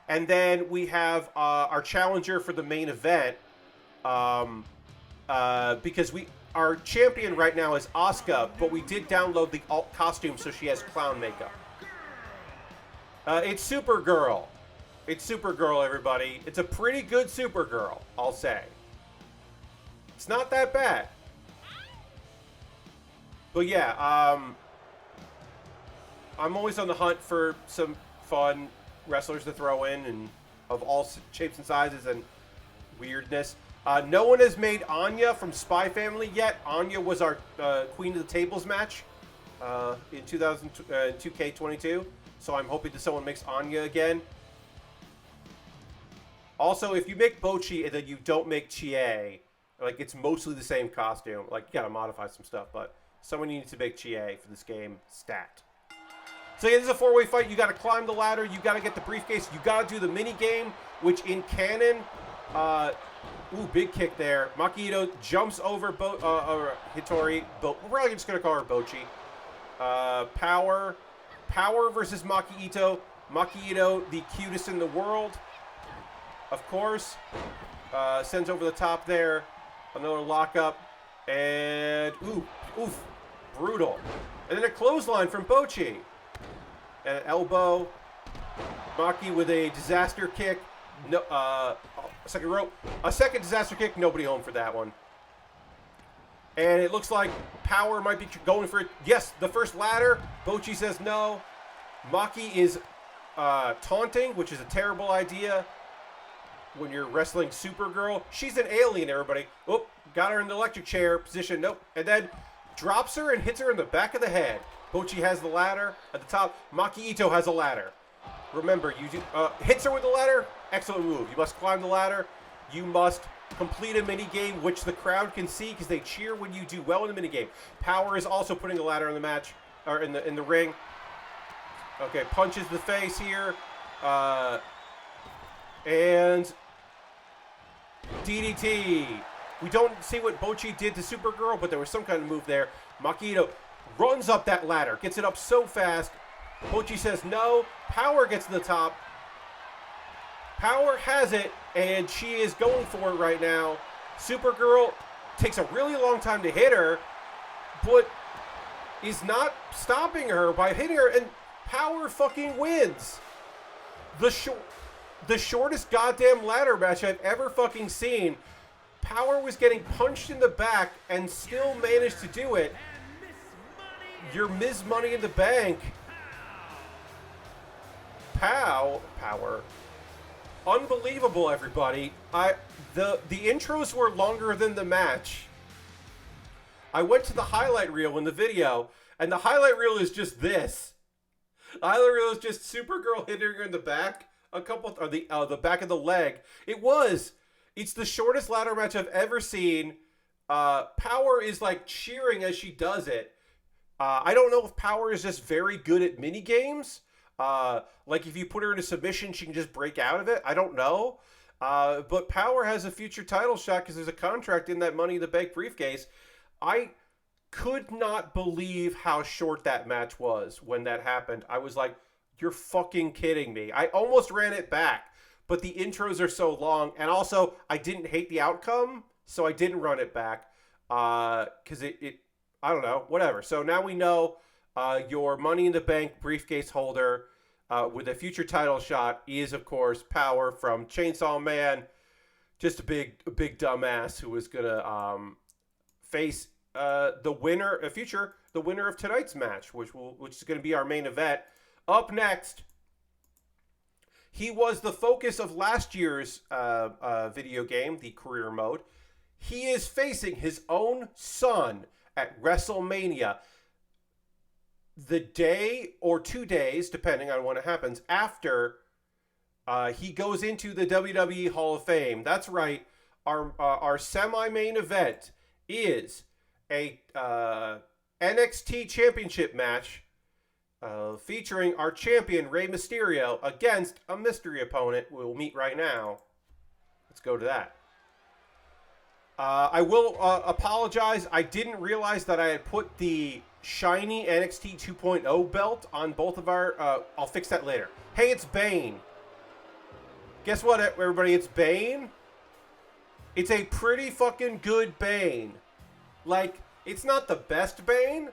And then we have our challenger for the main event, because our champion right now is Asuka, but we did download the alt costume, so she has clown makeup. It's Supergirl. It's Supergirl, everybody. It's a pretty good Supergirl, I'll say. It's not that bad. But yeah, I'm always on the hunt for some fun wrestlers to throw in, and of all shapes and sizes and weirdness. No one has made Anya from Spy Family yet. Anya was our Queen of the Tables match in 2K22. So I'm hoping that someone makes Anya again. Also, if you make Bochi and then you don't make Chie, like, it's mostly the same costume. Like, you gotta modify some stuff, but someone needs to make Chie for this game stat. So yeah, this is a 4-way fight. You gotta climb the ladder. You gotta get the briefcase. You gotta do the mini game, which in canon, big kick there. Maki Ito jumps over Hattori. We're probably just gonna call her Bochi. Power versus Maki Ito. Maki Ito, the cutest in the world. Of course, sends over the top there. Another lockup. And, oof, brutal. And then a clothesline from Bochi. And an elbow. Maki with a disaster kick. No, second rope. A second disaster kick. Nobody home for that one. And it looks like Power might be going for it. Yes, the first ladder. Bochi says no. Maki is taunting, which is a terrible idea when you're wrestling Supergirl. She's an alien, everybody. Oh, got her in the electric chair position. Nope. And then drops her and hits her in the back of the head. Bochi has the ladder at the top. Maki Ito has a ladder. Remember, you do, hits her with the ladder. Excellent move. You must climb the ladder. You must complete a minigame, which the crowd can see because they cheer when you do well in the minigame. Power is also putting a ladder in the match, or in the ring. Okay, punches the face here. And DDT. We don't see what Bochi did to Supergirl, but there was some kind of move there. Maki Ito runs up that ladder, gets it up so fast. Bochi says no. Power gets to the top. Power has it, and she is going for it right now. Supergirl takes a really long time to hit her, but is not stopping her by hitting her, and Power fucking wins. The shortest goddamn ladder match I've ever fucking seen. Power was getting punched in the back and still managed to do it. Your Ms. Money in the Bank. Power. Unbelievable, everybody. The intros were longer than the match. I went to the highlight reel in the video, and the highlight reel is just this. The highlight reel is just Supergirl hitting her in the back, the back of the leg. It's the shortest ladder match I've ever seen. Power is like cheering as she does it. I don't know if Power is just very good at mini games. Like if you put her in a submission, she can just break out of it. I don't know. But Power has a future title shot because there's a contract in that Money in the Bank briefcase. I could not believe how short that match was when that happened. I was like, you're fucking kidding me. I almost ran it back, but the intros are so long. And also, I didn't hate the outcome, so I didn't run it back. Because I don't know, whatever. So now we know your Money in the Bank briefcase holder with a future title shot is, of course, Power from Chainsaw Man. Just a big dumbass who is gonna face the winner, the winner of tonight's match, which is going to be our main event. Up next, he was the focus of last year's video game, the career mode. He is facing his own son at WrestleMania. The day or 2 days, depending on when it happens, after he goes into the WWE Hall of Fame. That's right. Our semi-main event is a NXT Championship match featuring our champion, Rey Mysterio, against a mystery opponent we'll meet right now. Let's go to that. I will apologize. I didn't realize that I had put the shiny NXT 2.0 belt on both of our... I'll fix that later. Hey, it's Bane. Guess what, everybody? It's Bane. It's a pretty fucking good Bane. Like, it's not the best Bane.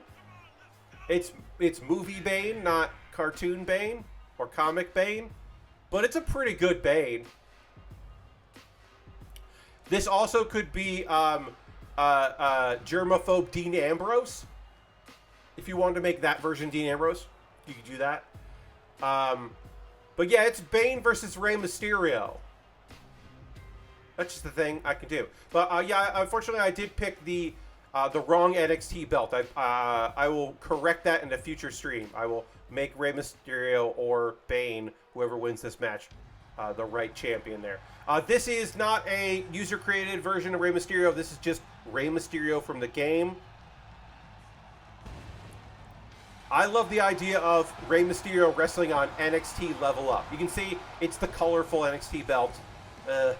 It's movie Bane, not cartoon Bane or comic Bane. But it's a pretty good Bane. This also could be germaphobe Dean Ambrose. If you wanted to make that version Dean Ambrose, you could do that. But yeah, it's Bane versus Rey Mysterio. That's just the thing I can do. But yeah, unfortunately, I did pick the wrong NXT belt. I will correct that in a future stream. I will make Rey Mysterio or Bane, whoever wins this match, the right champion there. This is not a user-created version of Rey Mysterio. This is just Rey Mysterio from the game. I love the idea of Rey Mysterio wrestling on NXT Level Up. You can see it's the colorful NXT belt. I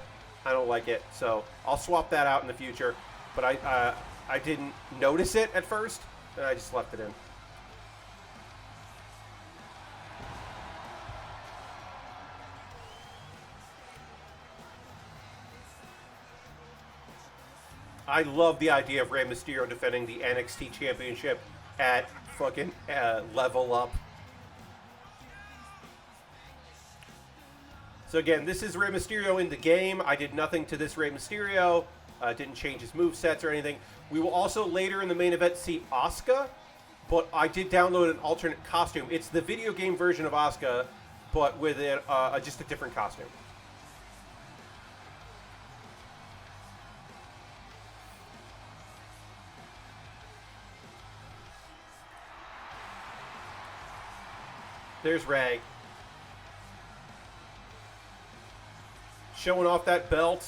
don't like it, so I'll swap that out in the future. But I didn't notice it at first, and I just left it in. I love the idea of Rey Mysterio defending the NXT Championship at fucking Level Up. So again, this is Rey Mysterio in the game. I did nothing to this Rey Mysterio. Didn't change his movesets or anything. We will also later in the main event see Asuka, but I did download an alternate costume. It's the video game version of Asuka, but with just a different costume. There's Rey. Showing off that belt.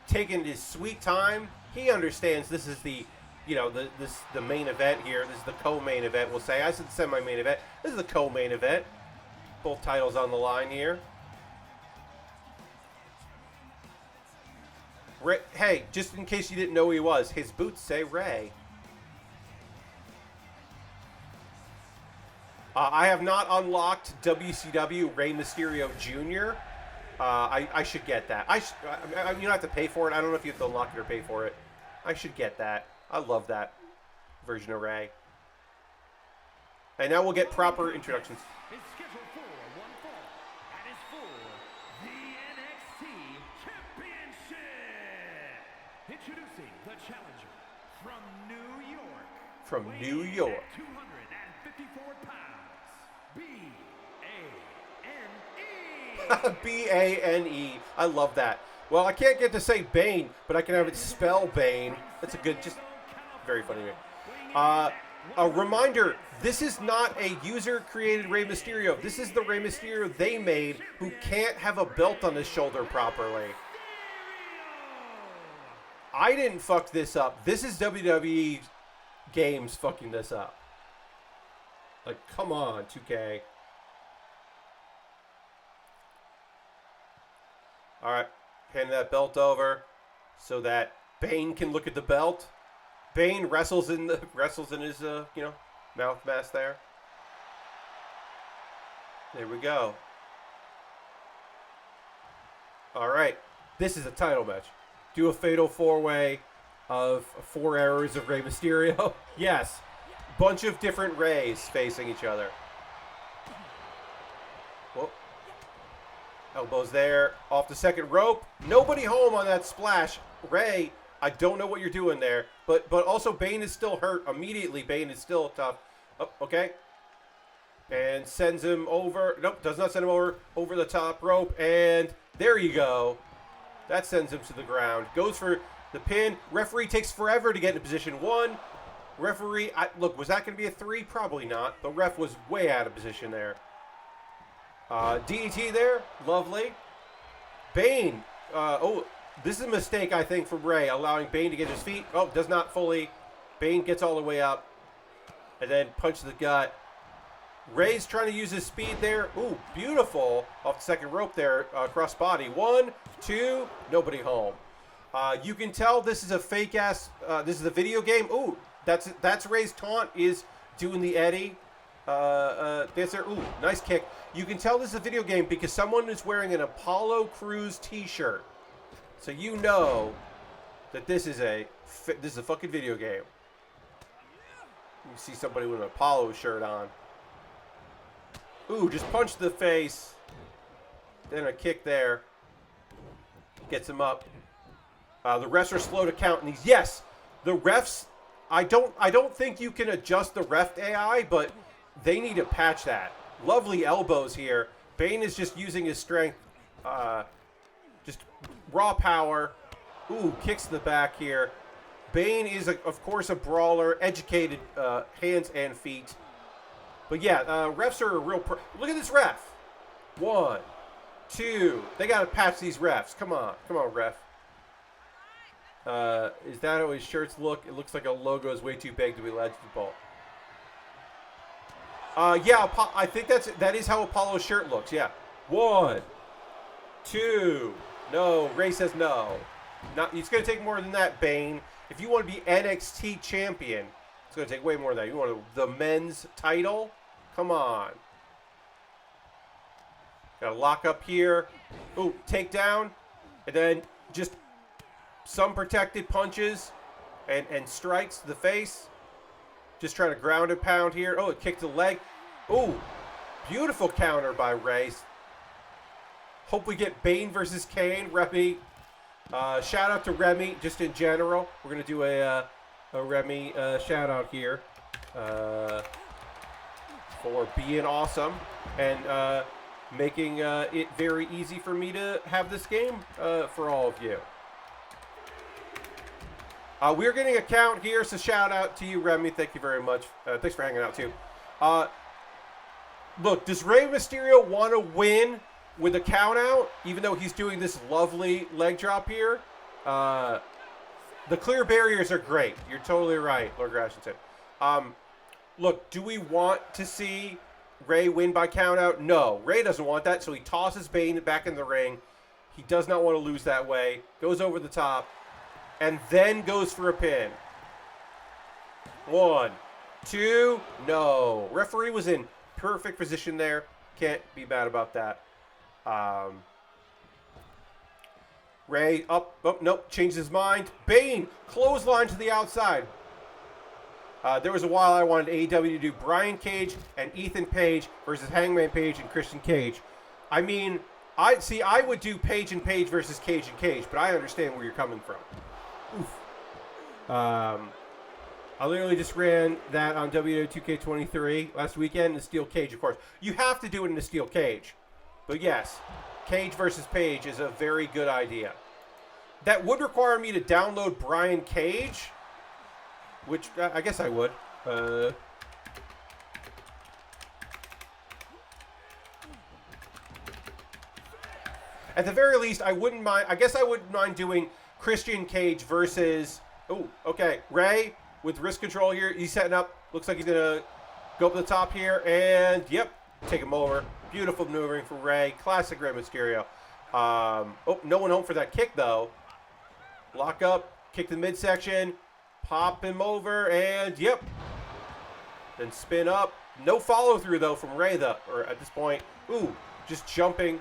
Taking his sweet time. He understands this is the main event here. This is the co-main event, we'll say. I said semi-main event. This is the co-main event. Both titles on the line here. Rey, hey, just in case you didn't know who he was, his boots say Rey. I have not unlocked WCW Rey Mysterio Jr. I should get that. You don't have to pay for it. I don't know if you have to unlock it or pay for it. I should get that. I love that version of Rey. And now we'll get proper introductions. Is scheduled for one fall. That is for the NXT Championship. Introducing the challenger from New York. From New weighing in York. at 254 pounds. B-A-N-E. B-A-N-E. I love that. Well, I can't get to say Bane, but I can have it spell Bane. That's a good, just very funny name. A reminder, this is not a user-created Rey Mysterio. This is the Rey Mysterio they made who can't have a belt on his shoulder properly. I didn't fuck this up. This is WWE Games fucking this up. Like, come on, 2K. All right, hand that belt over so that Bane can look at the belt. Bane wrestles in his mouth mask there. There we go. All right, this is a title match. Do a fatal 4-way. of 4 hours of Rey Mysterio. Yes. Bunch of different Reys facing each other. Whoa. Elbows there. Off the second rope. Nobody home on that splash. Rey, I don't know what you're doing there. But also Bane is still hurt immediately. Bane is still tough. Oh, okay. And sends him over. Nope, does not send him over the top rope. And there you go. That sends him to the ground. Goes for the pin. Referee takes forever to get into position 1. Referee, look, was that going to be a 3? Probably not. The ref was way out of position there. DDT there. Lovely. Bane. This is a mistake, I think, from Rey, allowing Bane to get his feet. Oh, does not fully. Bane gets all the way up. And then punch the gut. Rey's trying to use his speed there. Ooh, beautiful. Off the second rope there. Cross body. 1, 2. Nobody home. You can tell this is a fake-ass... this is a video game. Ooh, that's Rey's taunt is doing the Eddie. That's there. Ooh, nice kick. You can tell this is a video game because someone is wearing an Apollo Crews t-shirt. So you know that this is a fucking video game. You see somebody with an Apollo shirt on. Ooh, just punched the face. Then a kick there. Gets him up. The refs are slow to count in these. Yes, the refs. I don't think you can adjust the ref AI, but they need to patch that. Lovely elbows here. Bane is just using his strength. Just raw power. Ooh, kicks to the back here. Bane is, of course, a brawler. Educated hands and feet. But yeah, refs are a real... Look at this ref. 1, 2. They got to patch these refs. Come on. Come on, ref. Is that how his shirts look? It looks like a logo is way too big to be legible. Yeah, I think that is how Apollo's shirt looks. Yeah. 1, 2. No, Rey says no. It's going to take more than that, Bane. If you want to be NXT champion, it's going to take way more than that. You want the men's title? Come on. Got to lock up here. Ooh, takedown. And then just some protected punches and strikes to the face. Just trying to ground and pound here. Oh, it kicked the leg. Ooh, beautiful counter by Rey. Hope we get Bane versus Kane. Remy. Shout out to Remy, just in general. We're going to do a Remy shout out here for being awesome and making it very easy for me to have this game for all of you. We're getting a count here, so shout out to you, Remy. Thank you very much. Thanks for hanging out, too. Look, does Rey Mysterio want to win with a count out, even though he's doing this lovely leg drop here? The clear barriers are great. You're totally right, Lord Grashington. Look, do we want to see Rey win by count out? No. Rey doesn't want that, so he tosses Bane back in the ring. He does not want to lose that way. Goes over the top. And then goes for a pin. 1, 2, no. Referee was in perfect position there. Can't be mad about that. Rey up. Oh, nope. Changed his mind. Bane, clothesline to the outside. There was a while I wanted AEW to do Brian Cage and Ethan Page versus Hangman Page and Christian Cage. I mean, I would do Page and Page versus Cage and Cage, but I understand where you're coming from. Oof. I literally just ran that on WWE 2K23 last weekend in a steel cage, of course. You have to do it in a steel cage. But yes, Cage versus Page is a very good idea. That would require me to download Brian Cage, which I guess I would. At the very least, I wouldn't mind. I guess I wouldn't mind doing Christian Cage versus... Oh, okay. Rey with wrist control here. He's setting up. Looks like he's going to go up the top here. And, yep, take him over. Beautiful maneuvering from Rey. Classic Rey Mysterio. Oh, no one home for that kick, though. Lock up. Kick to the midsection. Pop him over. And, yep. Then spin up. No follow-through, though, from Rey, though. Or at this point. Ooh, just jumping.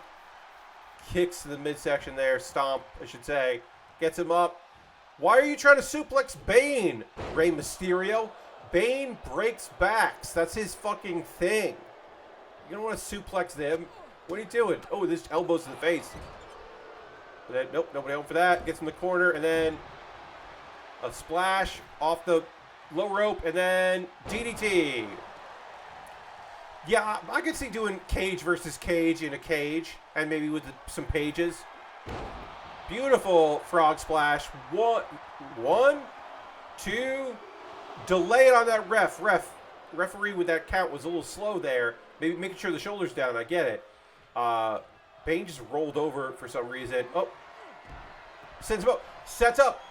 Kicks to the midsection there. Stomp, I should say. Gets him up. Why are you trying to suplex Bane, Rey Mysterio? Bane breaks backs. That's his fucking thing. You don't want to suplex them. What are you doing? Oh, this elbows to the face. Then, nope, nobody home for that. Gets in the corner, and then a splash off the low rope, and then DDT. Yeah, I could see doing cage versus cage in a cage, and maybe with some pages. Beautiful frog splash. One, two. Delay it on that referee with that count was a little slow there. Maybe making sure the shoulder's down. I get it. Bane just rolled over for some reason. Oh, sends him up. Sets up.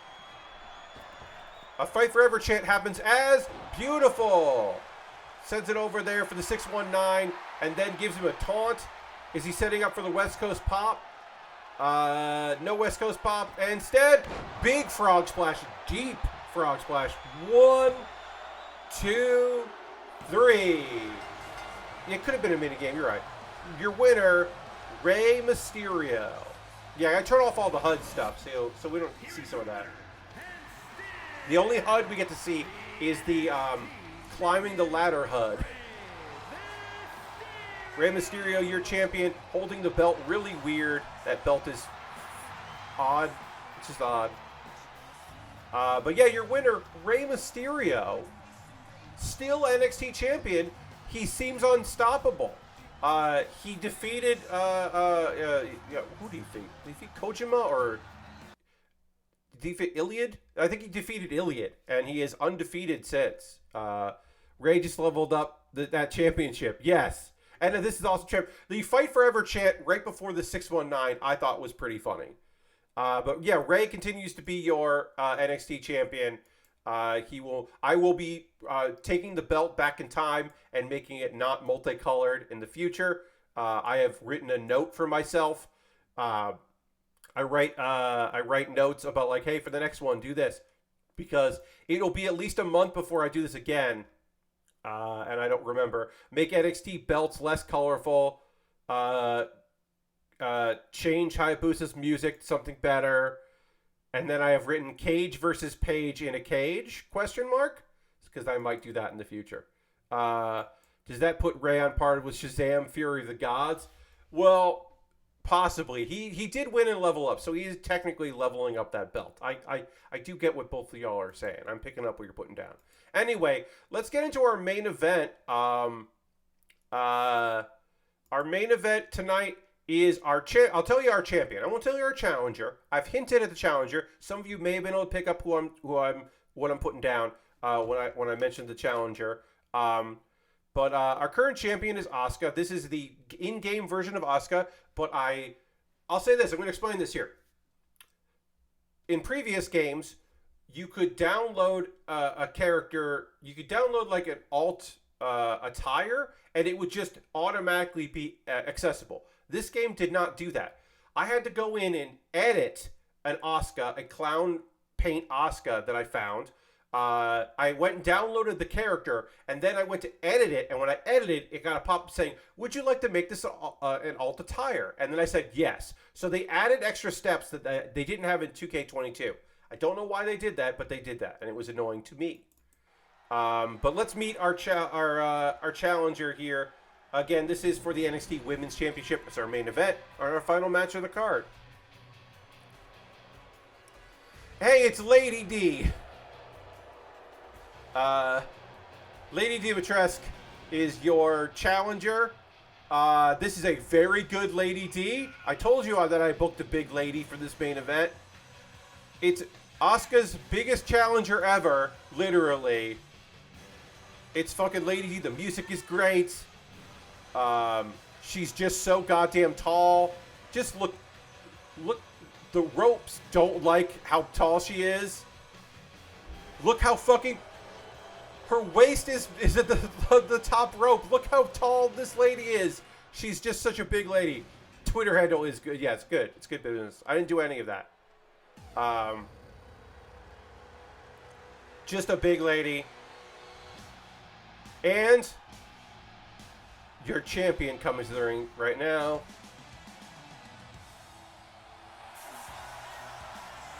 A fight forever chant happens as beautiful. Sends it over there for the 619 and then gives him a taunt. Is he setting up for the West Coast pop? No West Coast pop. Instead, big frog splash. Deep frog splash. 1, 2, 3. It could have been a minigame. You're right. Your winner, Rey Mysterio. Yeah, I turn off all the HUD stuff so we don't see some of that. The only HUD we get to see is the climbing the ladder HUD. Rey Mysterio, your champion, holding the belt. Really weird. That belt is odd. It's just odd. But yeah, your winner, Rey Mysterio, still NXT champion. He seems unstoppable. He defeated, who did he defeat? Did he defeat Kojima or did he defeat Iliad? I think he defeated Iliad, and he is undefeated since. Ray just leveled up that championship. Yes. And this is also champ. The Fight Forever chant right before the 619 I thought was pretty funny. But yeah, Ray continues to be your NXT champion. I will be taking the belt back in time and making it not multicolored in the future. I have written a note for myself. I write notes about like, hey, for the next one, do this, because it'll be at least a month before I do this again. And I don't remember. Make NXT belts less colorful. Change Hayabusa's music to something better. And then I have written cage versus page in a cage, ? Because I might do that in the future. Does that put Ray on par with Shazam, Fury of the Gods? Well, possibly. He did win and level up, so he is technically leveling up that belt. I do get what both of y'all are saying. I'm picking up what you're putting down. Anyway, let's get into our main event. Our main event tonight is our I'll tell you our champion. I won't tell you our challenger. I've hinted at the challenger. Some of you may have been able to pick up what I'm putting down when I mentioned the challenger. But our current champion is Asuka. This is the in-game version of Asuka. But I'll say this. I'm going to explain this here. In previous games, you could download a character. You could download like an alt attire, and it would just automatically be accessible. This game did not do that. I had to go in and edit an Asuka, a clown paint Asuka that I found. I went and downloaded the character, and then I went to edit it, and when I edited, it got a pop-up saying, would you like to make this an alt attire? And then I said yes. So they added extra steps that they didn't have in 2K22. I don't know why they did that, but they did that, and it was annoying to me. But let's meet our challenger here. Again, this is for the NXT Women's Championship. It's our main event, our final match of the card. Hey, it's Lady D. Lady Dimitrescu is your challenger. This is a very good Lady D. I told you that I booked a big lady for this main event. It's Asuka's biggest challenger ever, literally. It's fucking Lady D. The music is great. She's just so goddamn tall. Just look. The ropes don't like how tall she is. Look how fucking. Her waist is at the top rope. Look how tall this lady is. She's just such a big lady. Twitter handle is good. Yeah, it's good. It's good business. I didn't do any of that. Just a big lady. And your champion coming to the ring right now.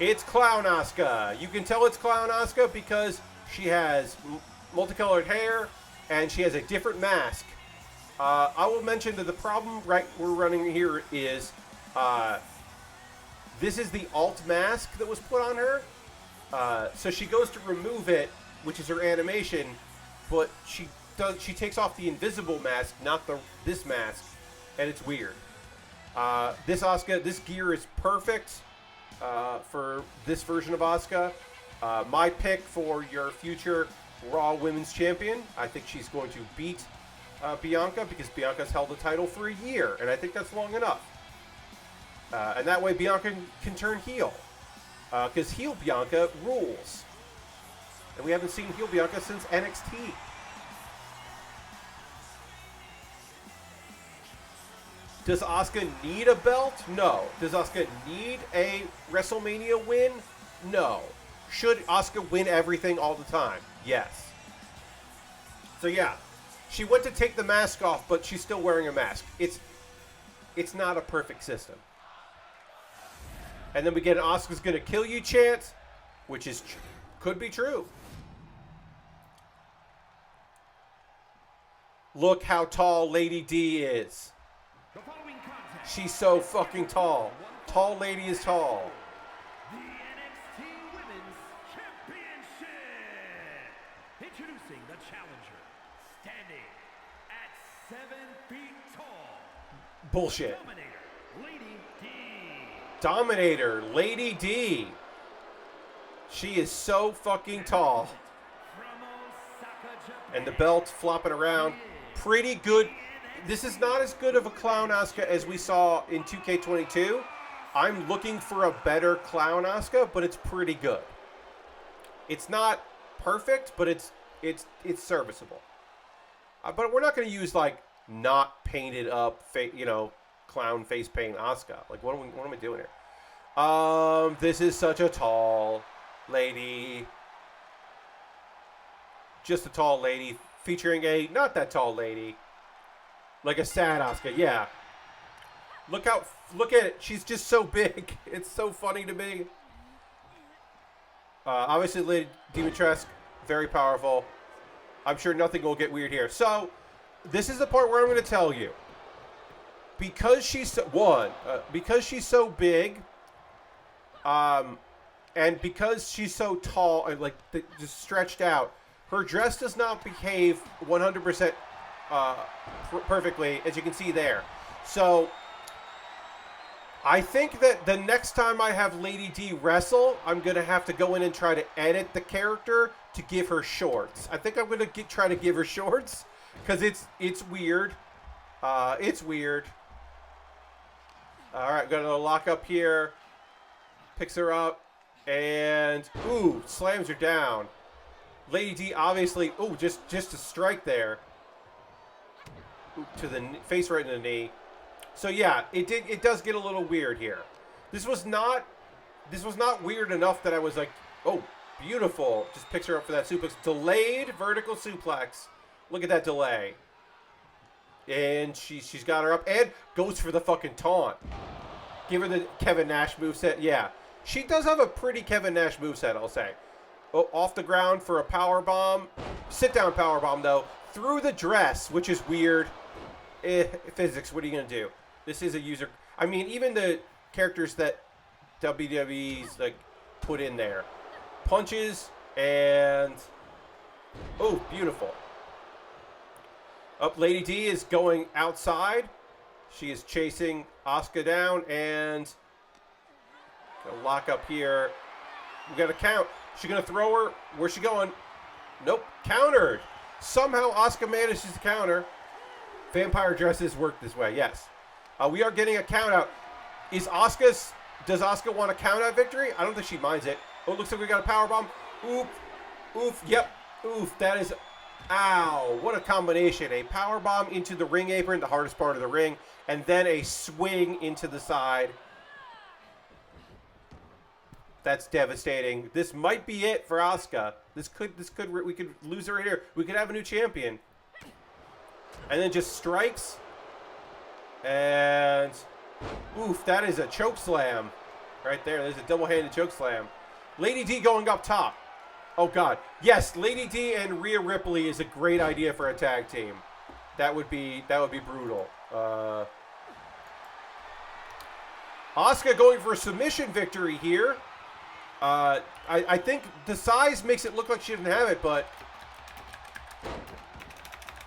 It's Clown Asuka. You can tell it's Clown Asuka because she has multicolored hair and she has a different mask. I will mention that the problem we're running here is this is the alt mask that was put on her. So she goes to remove it, which is her animation, but she takes off the invisible mask, not this mask, and it's weird. This Asuka, this gear is perfect for this version of Asuka. My pick for your future Raw Women's Champion. I think she's going to beat Bianca because Bianca's held the title for a year, and I think that's long enough. And that way Bianca can turn heel. Because heel Bianca rules. And we haven't seen heel Bianca since NXT. Does Asuka need a belt? No. Does Asuka need a WrestleMania win? No. Should Asuka win everything all the time? Yes. So yeah, she went to take the mask off, but she's still wearing a mask. It's not a perfect system. And then we get an Asuka's gonna kill you chant, which could be true. Look how tall Lady D is. She's so fucking tall. Tall lady is tall. The NXT Women's Championship. Introducing the challenger, standing at 7 feet tall. Bullshit. Dominator, Lady D. Dominator, Lady D. She is so fucking tall. From Osaka, Japan. And the belt flopping around. Pretty good. This is not as good of a Clown Asuka as we saw in 2K22. I'm looking for a better Clown Asuka, but it's pretty good. It's not perfect, but it's serviceable. But we're not going to use like not painted up, clown face paint Asuka. Like what am I doing here? This is such a tall lady. Just a tall lady featuring a not that tall lady. Like a sad Asuka, yeah. Look at it. She's just so big. It's so funny to me. Obviously, Lady Dimitrescu, very powerful. I'm sure nothing will get weird here. So, this is the part where I'm going to tell you. Because she's so big, and because she's so tall and just stretched out, her dress does not behave 100% perfectly, as you can see there. So I think that the next time I have Lady D wrestle, I'm going to have to go in and try to edit the character to give her shorts. I think I'm going to try to give her shorts because it's weird. It's weird. All right, got a lock up here. Picks her up and slams her down. Lady D obviously just a strike there. To the face right in the knee. So yeah, it does get a little weird here. This was not weird enough that I was like, oh, beautiful. Just picks her up for that suplex. Delayed vertical suplex. Look at that delay. And she's got her up and goes for the fucking taunt. Give her the Kevin Nash moveset. Yeah. She does have a pretty Kevin Nash moveset, I'll say. Oh, off the ground for a power bomb. Sit down power bomb though. Through the dress, which is weird. Physics, what are you going to do? This is a user... I mean, even the characters that WWE's put in there. Punches and... Oh, beautiful. Up, Lady D is going outside. She is chasing Asuka down and... Gonna lock up here. We got to count. She's going to throw her. Where's she going? Nope. Countered. Somehow Asuka manages to counter. Vampire dresses work this way, yes. We are getting a count out. Does Asuka want a count out victory? I don't think she minds it. Oh, it looks like we got a power bomb. Oof, yep. Oof, that is, ow. What a combination. A power bomb into the ring apron, the hardest part of the ring, and then a swing into the side. That's devastating. This might be it for Asuka. We could lose her right here. We could have a new champion. And then just strikes. And oof, that is a choke slam. Right there. There's a double-handed choke slam. Lady D going up top. Oh, God. Yes, Lady D and Rhea Ripley is a great idea for a tag team. That would be brutal. Asuka going for a submission victory here. I think the size makes it look like she doesn't have it, but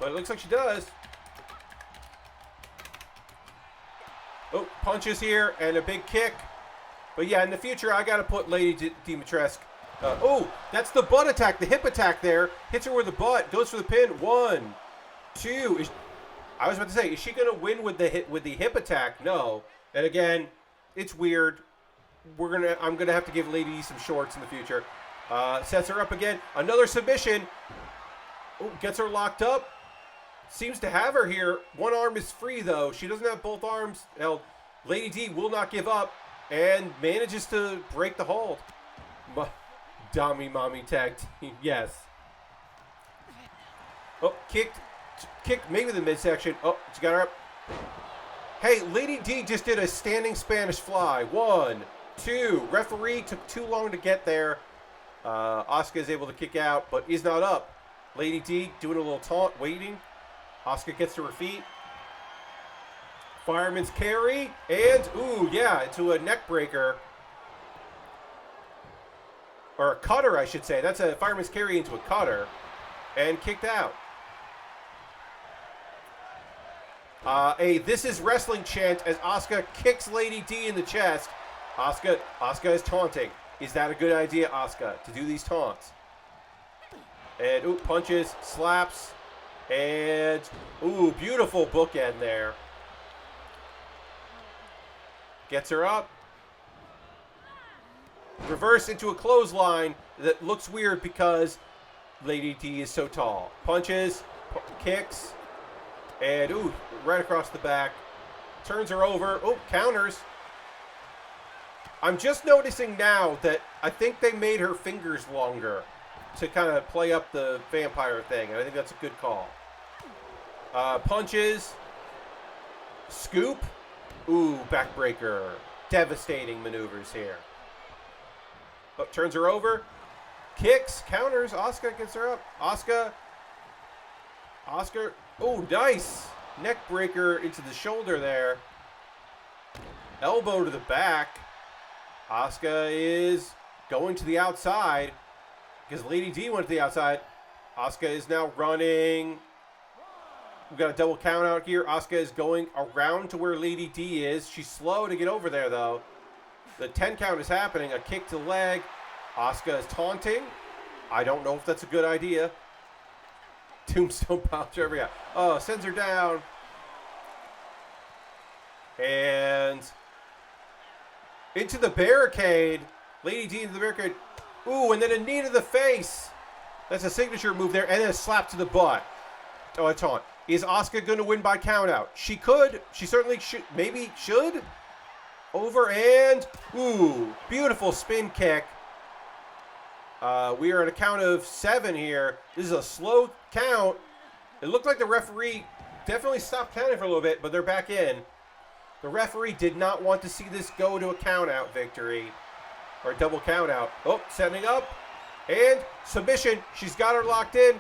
it looks like she does. Oh, punches here and a big kick. But yeah, in the future, I got to put Lady Dimitrescu. Oh, that's the butt attack, the hip attack there. Hits her with the butt, goes for the pin. 1, 2. I was about to say, is she going to win with the hip attack? No. And again, it's weird. I'm gonna have to give Lady D some shorts in the future. Sets her up again. Another submission. Oh, gets her locked up. Seems to have her here. One arm is free though. She doesn't have both arms held. Lady D will not give up and manages to break the hold. Dummy mommy tag team. Yes. Oh, kicked maybe the midsection. Oh, she got her up. Hey, Lady D just did a standing Spanish fly. 1, 2. Referee took too long to get there. Asuka is able to kick out, but is not up. Lady D doing a little taunt, waiting. Asuka gets to her feet. Fireman's carry. And, ooh, yeah, into a neck breaker. Or a cutter, I should say. That's a fireman's carry into a cutter. And kicked out. A "This is Wrestling" chant as Asuka kicks Lady D in the chest. Asuka is taunting. Is that a good idea, Asuka, to do these taunts? And, ooh, punches, slaps, and, ooh, beautiful bookend there. Gets her up. Reverse into a clothesline that looks weird because Lady D is so tall. Punches, kicks, and, ooh, right across the back. Turns her over. Oh, counters. I'm just noticing now that I think they made her fingers longer to kind of play up the vampire thing. And I think that's a good call. Punches. Scoop. Ooh, backbreaker. Devastating maneuvers here. Oh, turns her over. Kicks. Counters. Asuka gets her up. Asuka. Oh, nice. Neck breaker into the shoulder there. Elbow to the back. Asuka is going to the outside because Lady D went to the outside. Asuka is now running. We've got a double count out here. Asuka is going around to where Lady D is. She's slow to get over there, though. The 10 count is happening. A kick to the leg. Asuka is taunting. I don't know if that's a good idea. Tombstone pops over. Yeah. Oh, sends her down. And into the barricade. Lady D into the barricade. Ooh, and then a knee to the face. That's a signature move there. And then a slap to the butt. Oh, a taunt. Is Asuka going to win by countout? She could. She certainly should. Maybe should. Over and, ooh, beautiful spin kick. We are at a count of 7 here. This is a slow count. It looked like the referee definitely stopped counting for a little bit, but they're back in. The referee did not want to see this go to a count-out victory. Or a double count-out. Oh, setting up. And submission. She's got her locked in.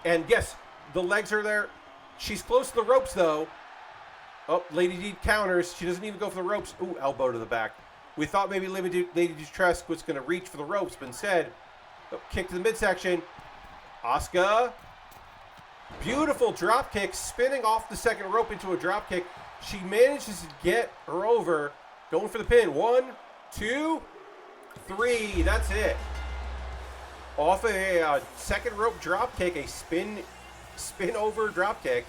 And yes, the legs are there. She's close to the ropes, though. Oh, Lady D counters. She doesn't even go for the ropes. Ooh, elbow to the back. We thought maybe Lady Dimitrescu was going to reach for the ropes, but instead, oh, kick to the midsection. Asuka. Beautiful drop kick, spinning off the second rope into a drop kick. She manages to get her over. Going for the pin. 1, 2, 3. That's it. Off a second rope drop kick, a spin over drop kick.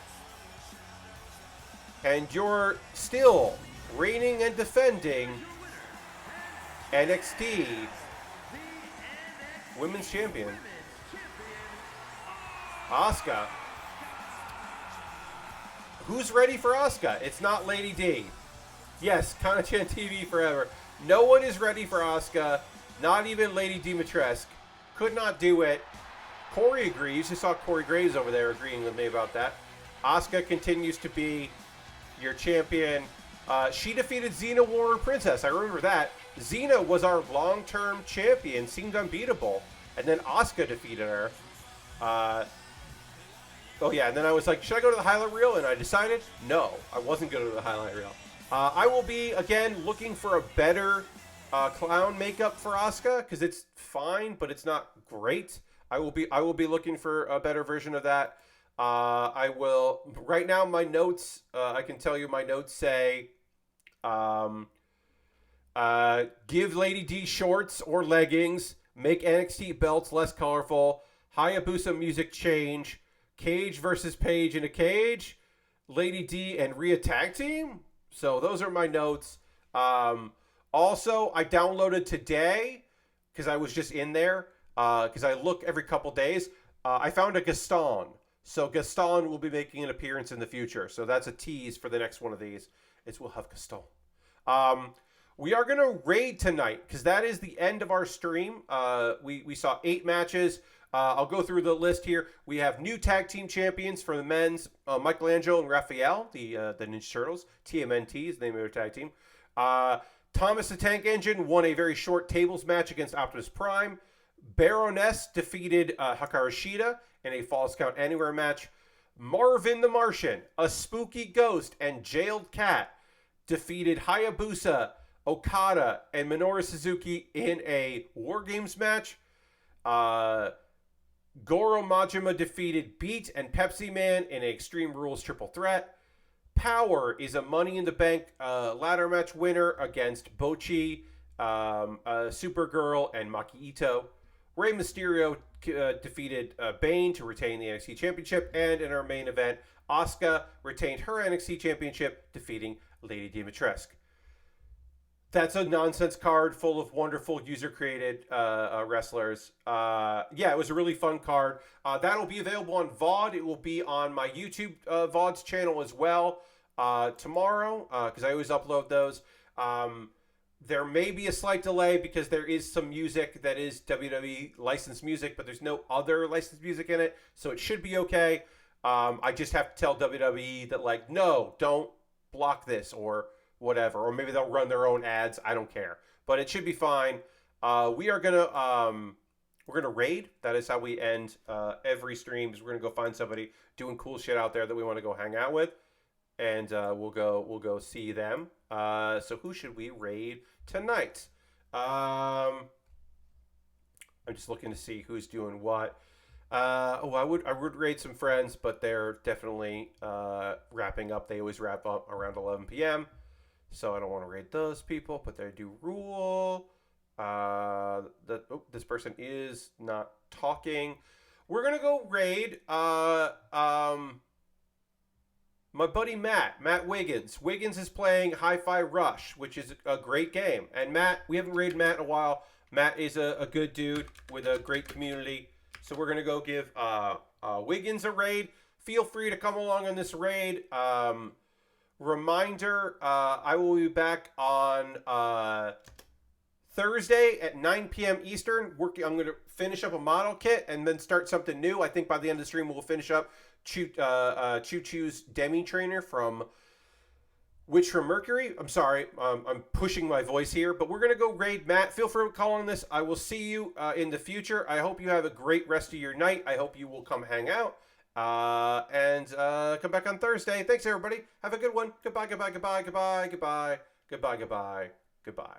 And you're still reigning and defending NXT Women's Champion, Asuka. Who's ready for Asuka? It's not Lady D. Yes, Kana-chan TV forever. No one is ready for Asuka. Not even Lady Dimitrescu. Could not do it. Corey agrees. You saw Corey Graves over there agreeing with me about that. Asuka continues to be your champion. She defeated Xena Warrior Princess. I remember that. Xena was our long-term champion, seemed unbeatable, and then Asuka defeated her. Oh yeah, and then I was like, should I go to the highlight reel? And I decided, no, I wasn't going to the highlight reel. I will be, again, looking for a better clown makeup for Asuka, because it's fine, but it's not great. I will be looking for a better version of that. I will, right now, my notes, I can tell you my notes say, give Lady D shorts or leggings, make NXT belts less colorful, Hayabusa music change, Cage versus Paige in a cage, Lady D and Rhea tag team. So those are my notes. Also, I downloaded today because I was just in there because I look every couple days. I found a Gaston. So Gaston will be making an appearance in the future. So that's a tease for the next one of these. We'll have Gaston. We are going to raid tonight because that is the end of our stream. We saw 8 matches. I'll go through the list here. We have new tag team champions for the men's, Michelangelo and Raphael, the Ninja Turtles. TMNT is the name of their tag team. Thomas the Tank Engine won a very short tables match against Optimus Prime. Baroness defeated Hikaru Shida in a Falls Count Anywhere match. Marvin the Martian, a spooky ghost, and jailed cat defeated Hayabusa, Okada, and Minoru Suzuki in a War Games match. Goro Majima defeated Beat and Pepsi Man in an Extreme Rules triple threat. Power is a Money in the Bank ladder match winner against Bochi, Supergirl, and Maki Ito. Rey Mysterio defeated Bane to retain the NXT Championship. And in our main event, Asuka retained her NXT Championship, defeating Lady Dimitrescu. That's a nonsense card full of wonderful user-created wrestlers. Yeah, it was a really fun card. That'll be available on VOD. It will be on my YouTube VODs channel as well tomorrow, because I always upload those. There may be a slight delay because there is some music that is WWE licensed music, but there's no other licensed music in it, so it should be okay. I just have to tell WWE that, like, no, don't block this, or whatever, or maybe they'll run their own ads. I don't care, but it should be fine. We're gonna raid. That is how we end every stream. We're gonna go find somebody doing cool shit out there that we want to go hang out with, and we'll go see them. So who should we raid tonight? I'm just looking to see who's doing what. I would raid some friends, but they're definitely wrapping up. They always wrap up around 11 p.m. So I don't want to raid those people, but they do rule. This person is not talking. We're gonna go raid my buddy Matt Wiggins. Wiggins is playing Hi-Fi Rush, which is a great game. And Matt, we haven't raided Matt in a while. Matt is a good dude with a great community. So we're gonna go give Wiggins a raid. Feel free to come along on this raid. Reminder, I will be back on Thursday at 9 p.m. Eastern. I'm going to finish up a model kit and then start something new. I think by the end of the stream, we'll finish up Choo Choo's Demi Trainer from Witch from Mercury. I'm sorry, I'm pushing my voice here, but we're going to go raid Matt. Feel free to call on this. I will see you in the future. I hope you have a great rest of your night. I hope you will come hang out. And come back on Thursday. Thanks, everybody. Have a good one. Goodbye, goodbye, goodbye, goodbye, goodbye, goodbye, goodbye, goodbye.